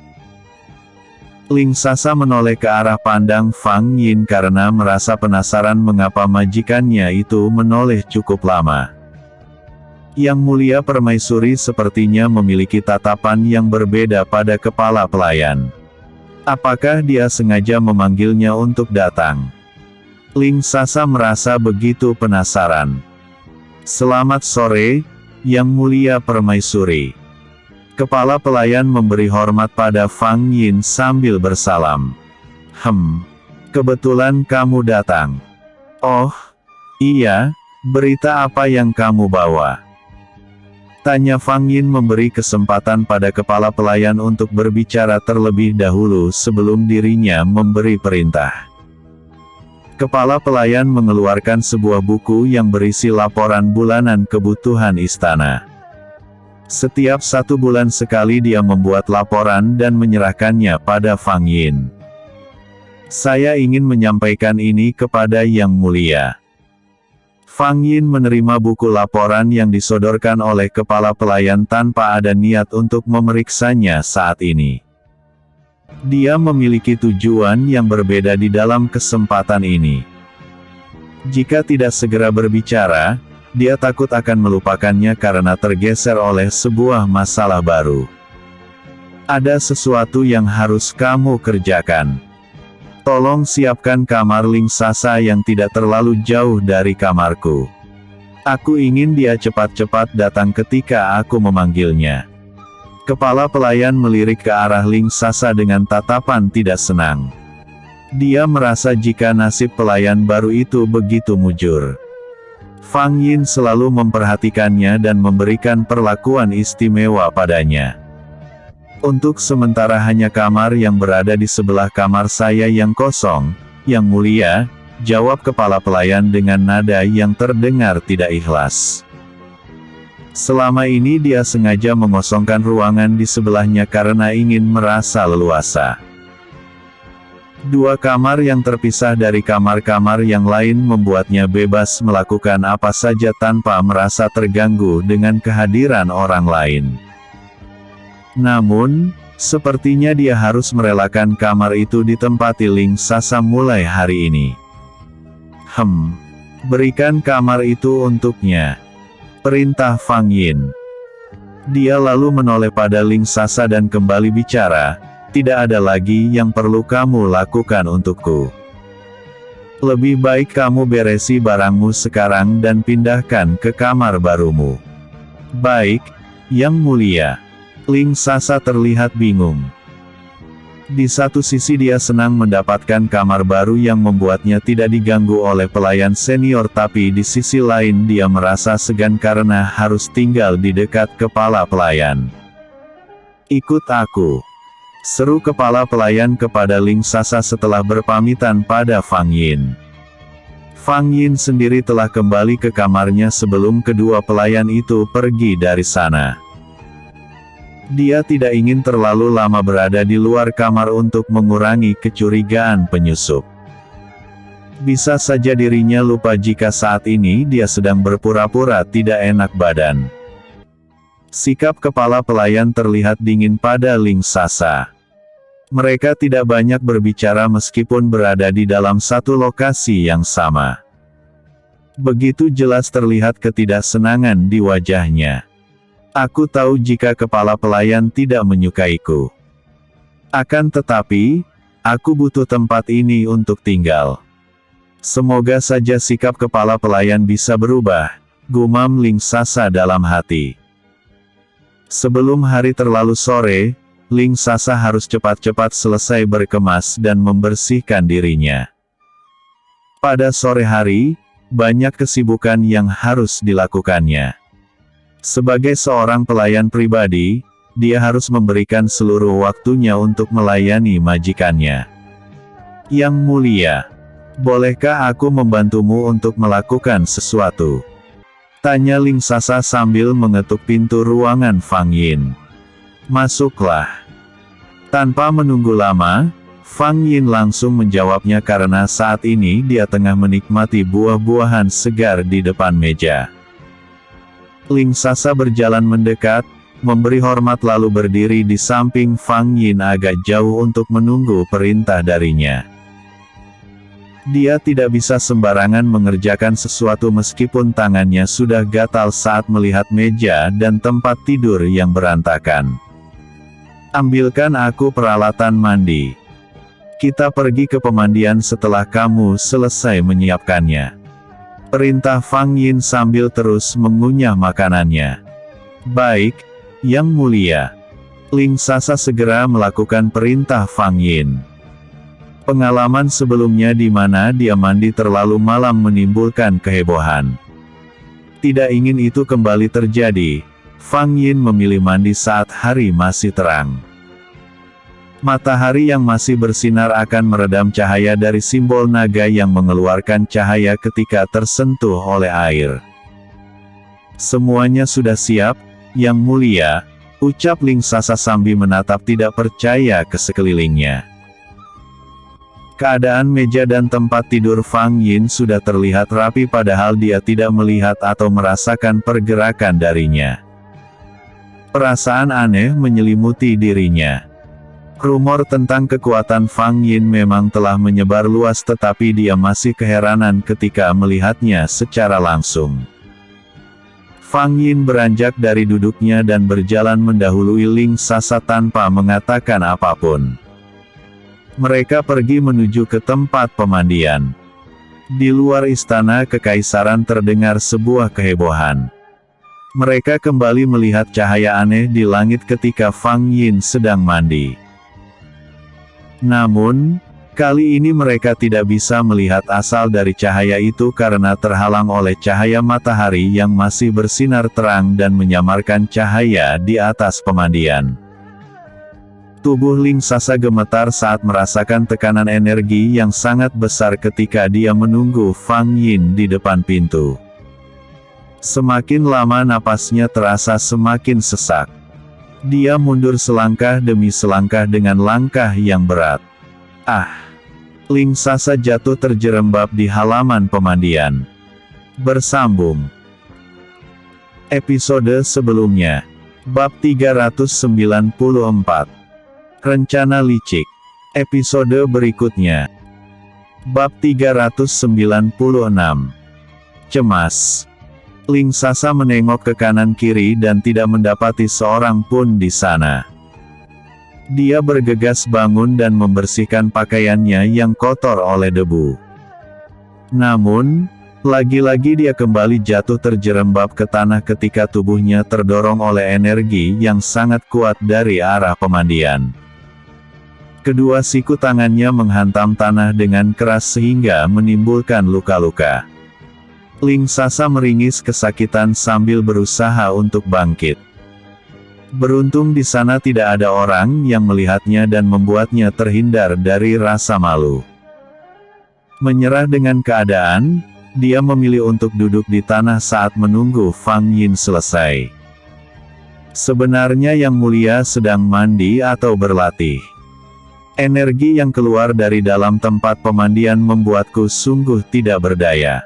Speaker 2: Ling Sasa menoleh ke arah pandang Fang Yin karena merasa penasaran mengapa majikannya itu menoleh cukup lama. Yang Mulia Permaisuri sepertinya memiliki tatapan yang berbeda pada kepala pelayan. Apakah dia sengaja memanggilnya untuk datang? Ling Sasa merasa begitu penasaran. Selamat sore, Yang Mulia Permaisuri. Kepala pelayan memberi hormat pada Fang Yin sambil bersalam. Kebetulan kamu datang. Oh, iya, berita apa yang kamu bawa? Tanya Fang Yin memberi kesempatan pada kepala pelayan untuk berbicara terlebih dahulu sebelum dirinya memberi perintah. Kepala pelayan mengeluarkan sebuah buku yang berisi laporan bulanan kebutuhan istana. Setiap 1 bulan sekali dia membuat laporan dan menyerahkannya pada Fang Yin. Saya ingin menyampaikan ini kepada Yang Mulia. Fang Yin menerima buku laporan yang disodorkan oleh kepala pelayan tanpa ada niat untuk memeriksanya saat ini. Dia memiliki tujuan yang berbeda di dalam kesempatan ini. Jika tidak segera berbicara, dia takut akan melupakannya karena tergeser oleh sebuah masalah baru. Ada sesuatu yang harus kamu kerjakan. Tolong siapkan kamar Ling Sasa yang tidak terlalu jauh dari kamarku. Aku ingin dia cepat-cepat datang ketika aku memanggilnya. Kepala pelayan melirik ke arah Ling Sasa dengan tatapan tidak senang. Dia merasa jika nasib pelayan baru itu begitu mujur. Fang Yin selalu memperhatikannya dan memberikan perlakuan istimewa padanya. Untuk sementara hanya kamar yang berada di sebelah kamar saya yang kosong, Yang Mulia, jawab kepala pelayan dengan nada yang terdengar tidak ikhlas. Selama ini dia sengaja mengosongkan ruangan di sebelahnya karena ingin merasa leluasa. 2 kamar yang terpisah dari kamar-kamar yang lain membuatnya bebas melakukan apa saja tanpa merasa terganggu dengan kehadiran orang lain. Namun, sepertinya dia harus merelakan kamar itu ditempati Ling Sasa mulai hari ini. Berikan kamar itu untuknya. Perintah Fang Yin. Dia lalu menoleh pada Ling Sasa dan kembali bicara. Tidak ada lagi yang perlu kamu lakukan untukku. Lebih baik kamu beresi barangmu sekarang dan pindahkan ke kamar barumu. Baik, Yang Mulia. Ling Sasa terlihat bingung. Di satu sisi dia senang mendapatkan kamar baru yang membuatnya tidak diganggu oleh pelayan senior, tapi di sisi lain dia merasa segan karena harus tinggal di dekat kepala pelayan. Ikut aku. Seru kepala pelayan kepada Ling Sasa setelah berpamitan pada Fang Yin. Fang Yin sendiri telah kembali ke kamarnya sebelum kedua pelayan itu pergi dari sana. Dia tidak ingin terlalu lama berada di luar kamar untuk mengurangi kecurigaan penyusup. Bisa saja dirinya lupa jika saat ini dia sedang berpura-pura tidak enak badan. Sikap kepala pelayan terlihat dingin pada Ling Sasa. Mereka tidak banyak berbicara meskipun berada di dalam satu lokasi yang sama. Begitu jelas terlihat ketidaksenangan di wajahnya. Aku tahu jika kepala pelayan tidak menyukaiku. Akan tetapi, aku butuh tempat ini untuk tinggal. Semoga saja sikap kepala pelayan bisa berubah, gumam Ling Sasa dalam hati. Sebelum hari terlalu sore, Ling Sasa harus cepat-cepat selesai berkemas dan membersihkan dirinya. Pada sore hari, banyak kesibukan yang harus dilakukannya. Sebagai seorang pelayan pribadi, dia harus memberikan seluruh waktunya untuk melayani majikannya. Yang mulia, bolehkah aku membantumu untuk melakukan sesuatu? Tanya Ling Sasa sambil mengetuk pintu ruangan Fang Yin. Masuklah. Tanpa menunggu lama, Fang Yin langsung menjawabnya karena saat ini dia tengah menikmati buah-buahan segar di depan meja. Ling Sasa berjalan mendekat, memberi hormat lalu berdiri di samping Fang Yin agak jauh untuk menunggu perintah darinya. Dia tidak bisa sembarangan mengerjakan sesuatu meskipun tangannya sudah gatal saat melihat meja dan tempat tidur yang berantakan. Ambilkan aku peralatan mandi. Kita pergi ke pemandian setelah kamu selesai menyiapkannya. Perintah Fang Yin sambil terus mengunyah makanannya. Baik, Yang Mulia. Ling Sasa segera melakukan perintah Fang Yin. Pengalaman sebelumnya di mana dia mandi terlalu malam menimbulkan kehebohan. Tidak ingin itu kembali terjadi, Fang Yin memilih mandi saat hari masih terang. Matahari yang masih bersinar akan meredam cahaya dari simbol naga yang mengeluarkan cahaya ketika tersentuh oleh air. Semuanya sudah siap, Yang Mulia, ucap Ling Sasa sambil menatap tidak percaya ke sekelilingnya. Keadaan meja dan tempat tidur Fang Yin sudah terlihat rapi padahal dia tidak melihat atau merasakan pergerakan darinya. Perasaan aneh menyelimuti dirinya. Rumor tentang kekuatan Fang Yin memang telah menyebar luas tetapi dia masih keheranan ketika melihatnya secara langsung. Fang Yin beranjak dari duduknya dan berjalan mendahului Ling Sasa tanpa mengatakan apapun. Mereka pergi menuju ke tempat pemandian. Di luar istana kekaisaran terdengar sebuah kehebohan. Mereka kembali melihat cahaya aneh di langit ketika Fang Yin sedang mandi. Namun, kali ini mereka tidak bisa melihat asal dari cahaya itu karena terhalang oleh cahaya matahari yang masih bersinar terang dan menyamarkan cahaya di atas pemandian. Tubuh Ling Sasa gemetar saat merasakan tekanan energi yang sangat besar ketika dia menunggu Fang Yin di depan pintu. Semakin lama napasnya terasa semakin sesak. Dia mundur selangkah demi selangkah dengan langkah yang berat. Ling Sasa jatuh terjerembab di halaman pemandian. Bersambung. Episode sebelumnya. Bab 394. Rencana licik. Episode berikutnya. Bab 396. Cemas. Ling Sasa menengok ke kanan kiri dan tidak mendapati seorang pun di sana. Dia bergegas bangun dan membersihkan pakaiannya yang kotor oleh debu. Namun, lagi-lagi dia kembali jatuh terjerembab ke tanah ketika tubuhnya terdorong oleh energi yang sangat kuat dari arah pemandian. Kedua siku tangannya menghantam tanah dengan keras sehingga menimbulkan luka-luka. Ling Sasa meringis kesakitan sambil berusaha untuk bangkit. Beruntung di sana tidak ada orang yang melihatnya dan membuatnya terhindar dari rasa malu. Menyerah dengan keadaan, dia memilih untuk duduk di tanah saat menunggu Fang Yin selesai. Sebenarnya Yang Mulia sedang mandi atau berlatih. Energi yang keluar dari dalam tempat pemandian membuatku sungguh tidak berdaya.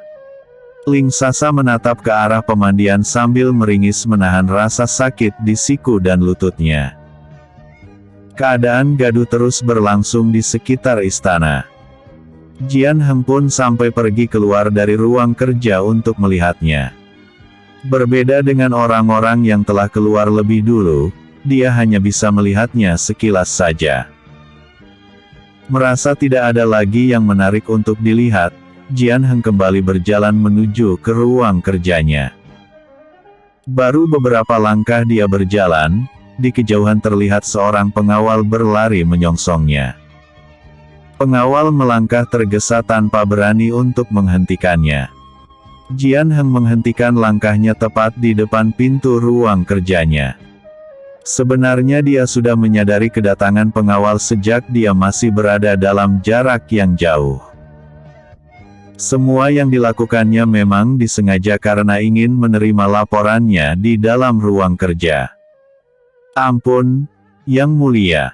Speaker 2: Ling Sasa menatap ke arah pemandian sambil meringis menahan rasa sakit di siku dan lututnya. Keadaan gaduh terus berlangsung di sekitar istana. Jian Heng pun sampai pergi keluar dari ruang kerja untuk melihatnya. Berbeda dengan orang-orang yang telah keluar lebih dulu, dia hanya bisa melihatnya sekilas saja. Merasa tidak ada lagi yang menarik untuk dilihat, Jian Heng kembali berjalan menuju ke ruang kerjanya. Baru beberapa langkah dia berjalan, di kejauhan terlihat seorang pengawal berlari menyongsongnya. Pengawal melangkah tergesa tanpa berani untuk menghentikannya. Jian Heng menghentikan langkahnya tepat di depan pintu ruang kerjanya. Sebenarnya dia sudah menyadari kedatangan pengawal sejak dia masih berada dalam jarak yang jauh. Semua yang dilakukannya memang disengaja karena ingin menerima laporannya di dalam ruang kerja. Ampun, Yang Mulia.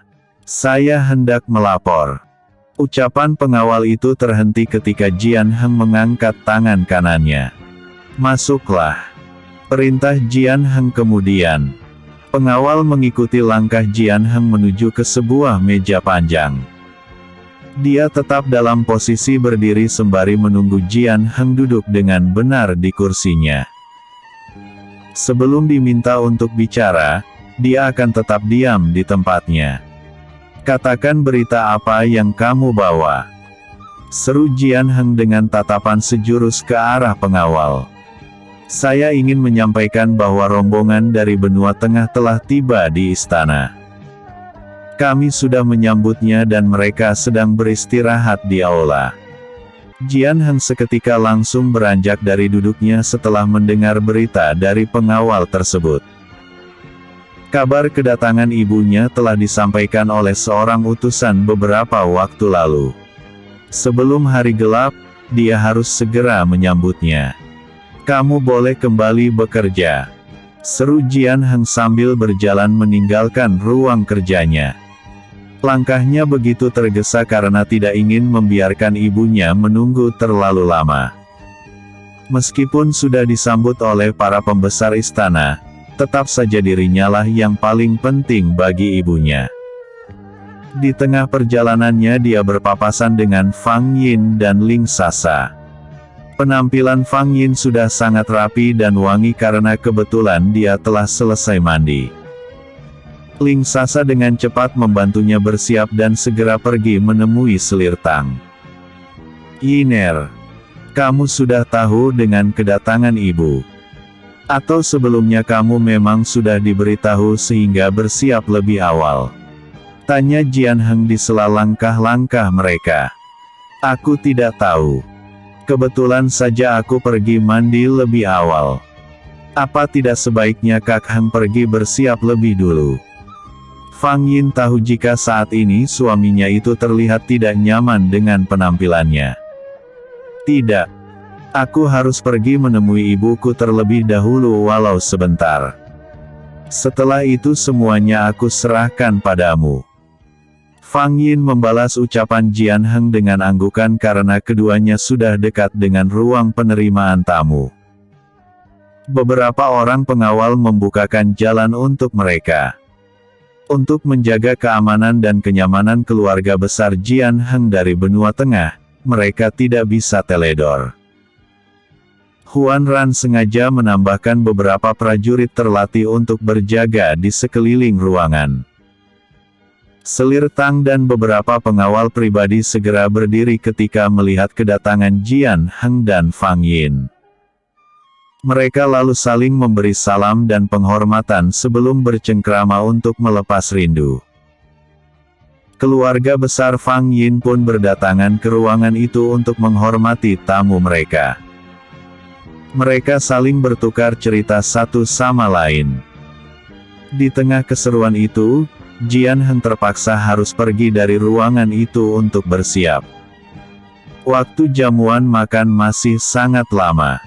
Speaker 2: Saya hendak melapor. Ucapan pengawal itu terhenti ketika Jian Heng mengangkat tangan kanannya. Masuklah. Perintah Jian Heng kemudian. Pengawal mengikuti langkah Jian Heng menuju ke sebuah meja panjang. Dia tetap dalam posisi berdiri sembari menunggu Jian Heng duduk dengan benar di kursinya. Sebelum diminta untuk bicara, dia akan tetap diam di tempatnya. Katakan berita apa yang kamu bawa. Seru Jian Heng dengan tatapan sejurus ke arah pengawal. Saya ingin menyampaikan bahwa rombongan dari benua tengah telah tiba di istana. Kami sudah menyambutnya dan mereka sedang beristirahat di aula. Jian Heng seketika langsung beranjak dari duduknya setelah mendengar berita dari pengawal tersebut. Kabar kedatangan ibunya telah disampaikan oleh seorang utusan beberapa waktu lalu. Sebelum hari gelap, dia harus segera menyambutnya. Kamu boleh kembali bekerja. Seru Jian Heng sambil berjalan meninggalkan ruang kerjanya. Langkahnya begitu tergesa karena tidak ingin membiarkan ibunya menunggu terlalu lama. Meskipun sudah disambut oleh para pembesar istana, tetap saja dirinya lah yang paling penting bagi ibunya. Di tengah perjalanannya dia berpapasan dengan Fang Yin dan Ling Sasa. Penampilan Fang Yin sudah sangat rapi dan wangi karena kebetulan dia telah selesai mandi. Ling Sasa dengan cepat membantunya bersiap dan segera pergi menemui Selir Tang. Yiner, kamu sudah tahu dengan kedatangan ibu? Atau sebelumnya kamu memang sudah diberitahu sehingga bersiap lebih awal? Tanya Jian Heng di sela langkah-langkah mereka. Aku tidak tahu. Kebetulan saja aku pergi mandi lebih awal. Apa tidak sebaiknya Kak Heng pergi bersiap lebih dulu? Fang Yin tahu jika saat ini suaminya itu terlihat tidak nyaman dengan penampilannya. Tidak. Aku harus pergi menemui ibuku terlebih dahulu walau sebentar. Setelah itu semuanya aku serahkan padamu. Fang Yin membalas ucapan Jian Heng dengan anggukan karena keduanya sudah dekat dengan ruang penerimaan tamu. Beberapa orang pengawal membukakan jalan untuk mereka. Untuk menjaga keamanan dan kenyamanan keluarga besar Jian Heng dari benua tengah, mereka tidak bisa teledor. Huan Ran sengaja menambahkan beberapa prajurit terlatih untuk berjaga di sekeliling ruangan. Selir Tang dan beberapa pengawal pribadi segera berdiri ketika melihat kedatangan Jian Heng dan Fang Yin. Mereka lalu saling memberi salam dan penghormatan sebelum bercengkrama untuk melepas rindu. Keluarga besar Fang Yin pun berdatangan ke ruangan itu untuk menghormati tamu mereka. Mereka saling bertukar cerita satu sama lain. Di tengah keseruan itu, Jian Heng terpaksa harus pergi dari ruangan itu untuk bersiap. Waktu jamuan makan masih sangat lama.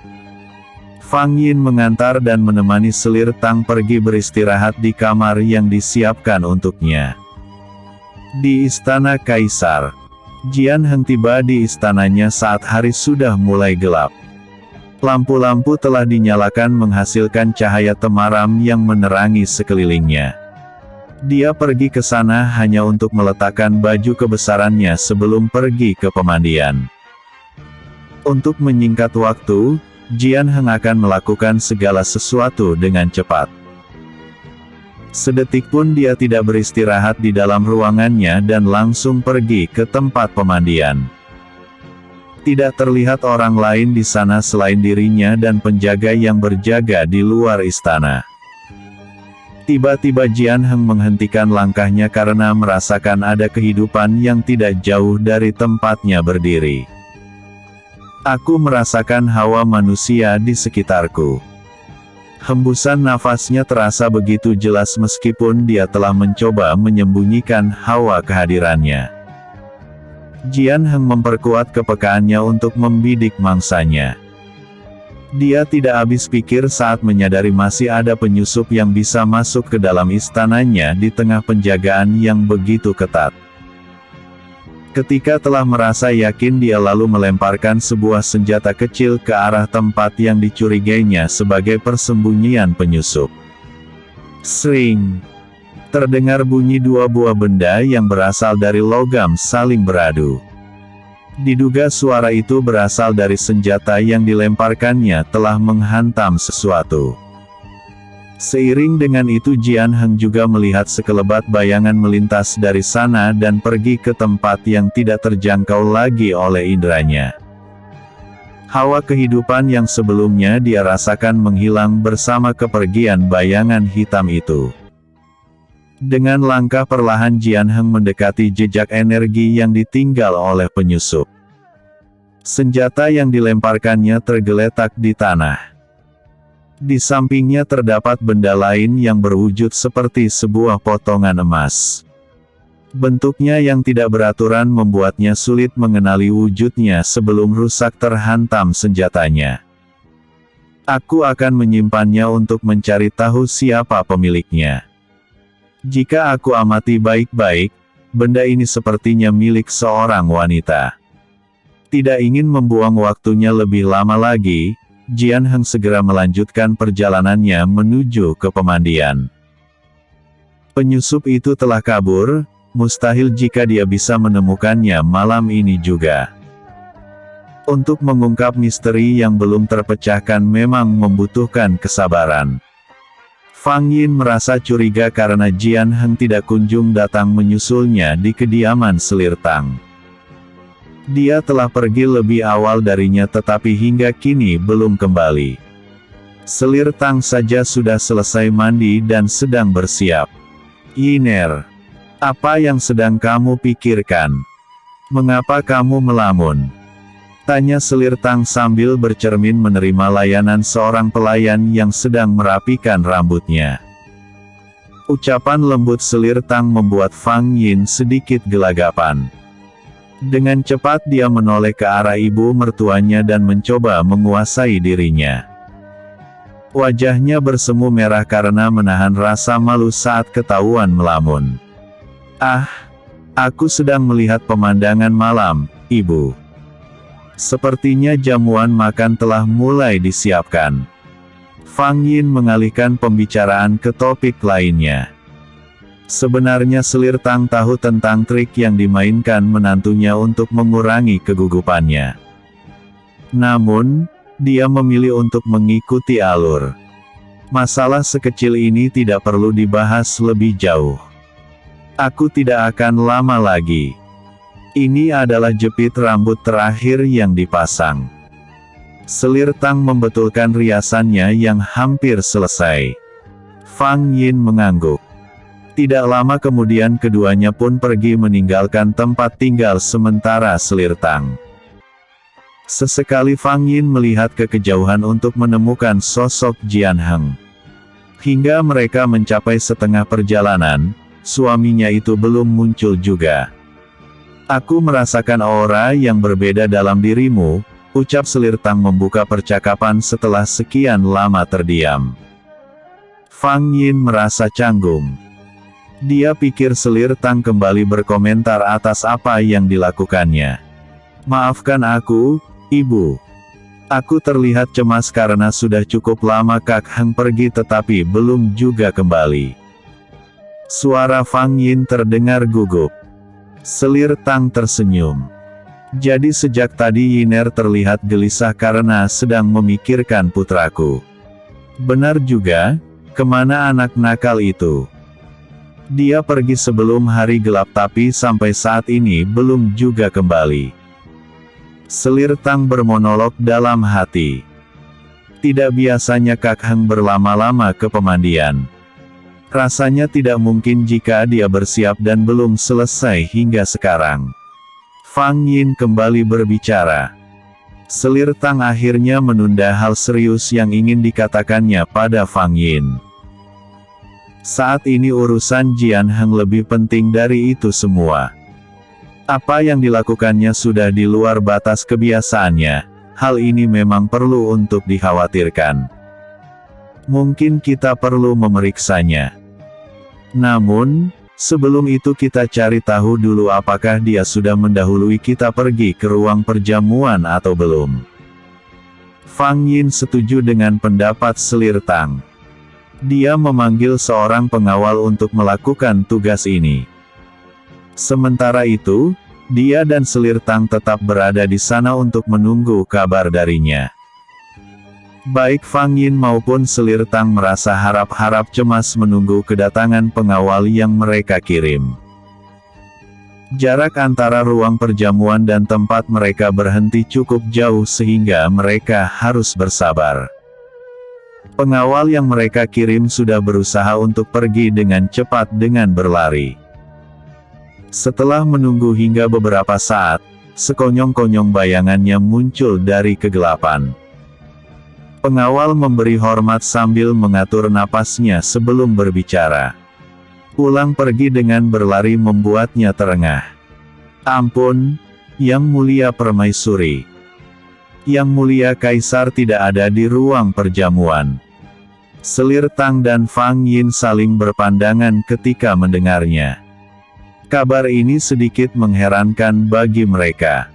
Speaker 2: Fang Yin mengantar dan menemani Selir Tang pergi beristirahat di kamar yang disiapkan untuknya. Di istana kaisar, Jian Heng tiba di istananya saat hari sudah mulai gelap. Lampu-lampu telah dinyalakan menghasilkan cahaya temaram yang menerangi sekelilingnya. Dia pergi ke sana hanya untuk meletakkan baju kebesarannya sebelum pergi ke pemandian. Untuk menyingkat waktu, Jian Heng akan melakukan segala sesuatu dengan cepat. Sedetik pun dia tidak beristirahat di dalam ruangannya dan langsung pergi ke tempat pemandian. Tidak terlihat orang lain di sana selain dirinya dan penjaga yang berjaga di luar istana. Tiba-tiba Jian Heng menghentikan langkahnya karena merasakan ada kehidupan yang tidak jauh dari tempatnya berdiri. Aku merasakan hawa manusia di sekitarku. Hembusan nafasnya terasa begitu jelas meskipun dia telah mencoba menyembunyikan hawa kehadirannya. Jian Heng memperkuat kepekaannya untuk membidik mangsanya. Dia tidak habis pikir saat menyadari masih ada penyusup yang bisa masuk ke dalam istananya di tengah penjagaan yang begitu ketat. Ketika telah merasa yakin, dia lalu melemparkan sebuah senjata kecil ke arah tempat yang dicurigainya sebagai persembunyian penyusup. Sring! Terdengar bunyi dua buah benda yang berasal dari logam saling beradu. Diduga suara itu berasal dari senjata yang dilemparkannya telah menghantam sesuatu. Seiring dengan itu Jian Heng juga melihat sekelebat bayangan melintas dari sana dan pergi ke tempat yang tidak terjangkau lagi oleh inderanya. Hawa kehidupan yang sebelumnya dia rasakan menghilang bersama kepergian bayangan hitam itu. Dengan langkah perlahan Jian Heng mendekati jejak energi yang ditinggal oleh penyusup. Senjata yang dilemparkannya tergeletak di tanah. Di sampingnya terdapat benda lain yang berwujud seperti sebuah potongan emas. Bentuknya yang tidak beraturan membuatnya sulit mengenali wujudnya sebelum rusak terhantam senjatanya. Aku akan menyimpannya untuk mencari tahu siapa pemiliknya. Jika aku amati baik-baik, benda ini sepertinya milik seorang wanita. Tidak ingin membuang waktunya lebih lama lagi, Jian Heng segera melanjutkan perjalanannya menuju ke pemandian. Penyusup itu telah kabur, mustahil jika dia bisa menemukannya malam ini juga. Untuk mengungkap misteri yang belum terpecahkan memang membutuhkan kesabaran. Fang Yin merasa curiga karena Jian Heng tidak kunjung datang menyusulnya di kediaman Selir Tang. Dia telah pergi lebih awal darinya tetapi hingga kini belum kembali. Selir Tang saja sudah selesai mandi dan sedang bersiap. Yiner, apa yang sedang kamu pikirkan? Mengapa kamu melamun? Tanya Selir Tang sambil bercermin menerima layanan seorang pelayan yang sedang merapikan rambutnya. Ucapan lembut Selir Tang membuat Fang Yin sedikit gelagapan. Dengan cepat dia menoleh ke arah ibu mertuanya dan mencoba menguasai dirinya. Wajahnya bersemu merah karena menahan rasa malu saat ketahuan melamun. Ah, aku sedang melihat pemandangan malam, ibu. Sepertinya jamuan makan telah mulai disiapkan. Fang Yin mengalihkan pembicaraan ke topik lainnya. Sebenarnya Selir Tang tahu tentang trik yang dimainkan menantunya untuk mengurangi kegugupannya. Namun, dia memilih untuk mengikuti alur. Masalah sekecil ini tidak perlu dibahas lebih jauh. Aku tidak akan lama lagi. Ini adalah jepit rambut terakhir yang dipasang. Selir Tang membetulkan riasannya yang hampir selesai. Fang Yin mengangguk. Tidak lama kemudian keduanya pun pergi meninggalkan tempat tinggal sementara Selir Tang. Sesekali Fang Yin melihat ke kejauhan untuk menemukan sosok Jian Heng. Hingga mereka mencapai setengah perjalanan, suaminya itu belum muncul juga. Aku merasakan aura yang berbeda dalam dirimu, ucap Selir Tang membuka percakapan setelah sekian lama terdiam. Fang Yin merasa canggung. Dia pikir Selir Tang kembali berkomentar atas apa yang dilakukannya. Maafkan aku, Ibu. Aku terlihat cemas karena sudah cukup lama Kak Heng pergi tetapi belum juga kembali. Suara Fang Yin terdengar gugup. Selir Tang tersenyum. Jadi sejak tadi Yiner terlihat gelisah karena sedang memikirkan putraku. Benar juga, kemana anak nakal itu? Dia pergi sebelum hari gelap tapi sampai saat ini belum juga kembali. Selir Tang bermonolog dalam hati. Tidak biasanya Kak Heng berlama-lama ke pemandian. Rasanya tidak mungkin jika dia bersiap dan belum selesai hingga sekarang. Fang Yin kembali berbicara. Selir Tang akhirnya menunda hal serius yang ingin dikatakannya pada Fang Yin. Saat ini urusan Jian Heng lebih penting dari itu semua. Apa yang dilakukannya sudah di luar batas kebiasaannya. Hal ini memang perlu untuk dikhawatirkan. Mungkin kita perlu memeriksanya. Namun, sebelum itu kita cari tahu dulu apakah dia sudah mendahului kita pergi ke ruang perjamuan atau belum. Fang Yin setuju dengan pendapat Selir Tang. Dia memanggil seorang pengawal untuk melakukan tugas ini. Sementara itu, dia dan Selir Tang tetap berada di sana untuk menunggu kabar darinya. Baik Fang Yin maupun Selir Tang merasa harap-harap cemas menunggu kedatangan pengawal yang mereka kirim. Jarak antara ruang perjamuan dan tempat mereka berhenti cukup jauh sehingga mereka harus bersabar. Pengawal yang mereka kirim sudah berusaha untuk pergi dengan cepat dengan berlari. Setelah menunggu hingga beberapa saat, sekonyong-konyong bayangannya muncul dari kegelapan. Pengawal memberi hormat sambil mengatur napasnya sebelum berbicara. Pulang pergi dengan berlari membuatnya terengah. Ampun, Yang Mulia Permaisuri. Yang Mulia Kaisar tidak ada di ruang perjamuan. Selir Tang dan Fang Yin saling berpandangan ketika mendengarnya. Kabar ini sedikit mengherankan bagi mereka.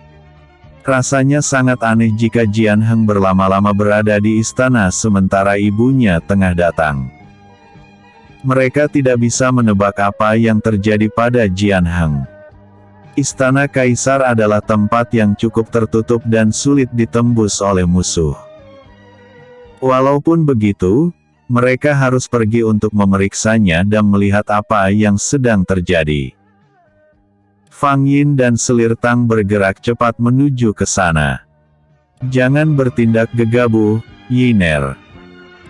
Speaker 2: Rasanya sangat aneh jika Jian Heng berlama-lama berada di istana sementara ibunya tengah datang. Mereka tidak bisa menebak apa yang terjadi pada Jian Heng. Istana Kaisar adalah tempat yang cukup tertutup dan sulit ditembus oleh musuh. Walaupun begitu, mereka harus pergi untuk memeriksanya dan melihat apa yang sedang terjadi. Fang Yin dan Selir Tang bergerak cepat menuju ke sana. Jangan bertindak gegabah, Yiner.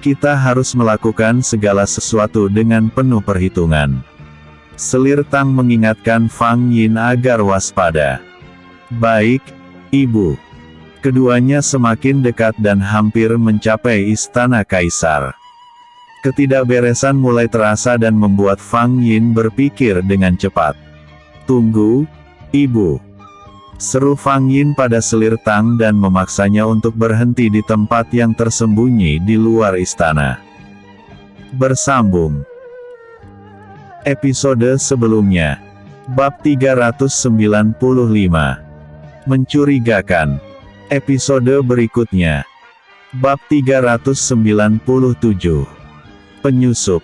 Speaker 2: Kita harus melakukan segala sesuatu dengan penuh perhitungan. Selir Tang mengingatkan Fang Yin agar waspada. Baik, Ibu. Keduanya semakin dekat dan hampir mencapai istana Kaisar. Ketidakberesan mulai terasa dan membuat Fang Yin berpikir dengan cepat. Tunggu, Ibu. Seru Fang Yin pada Selir Tang dan memaksanya untuk berhenti di tempat yang tersembunyi di luar istana. Bersambung. Episode sebelumnya. Bab 395. Mencurigakan. Episode berikutnya. Bab 397. Penyusup.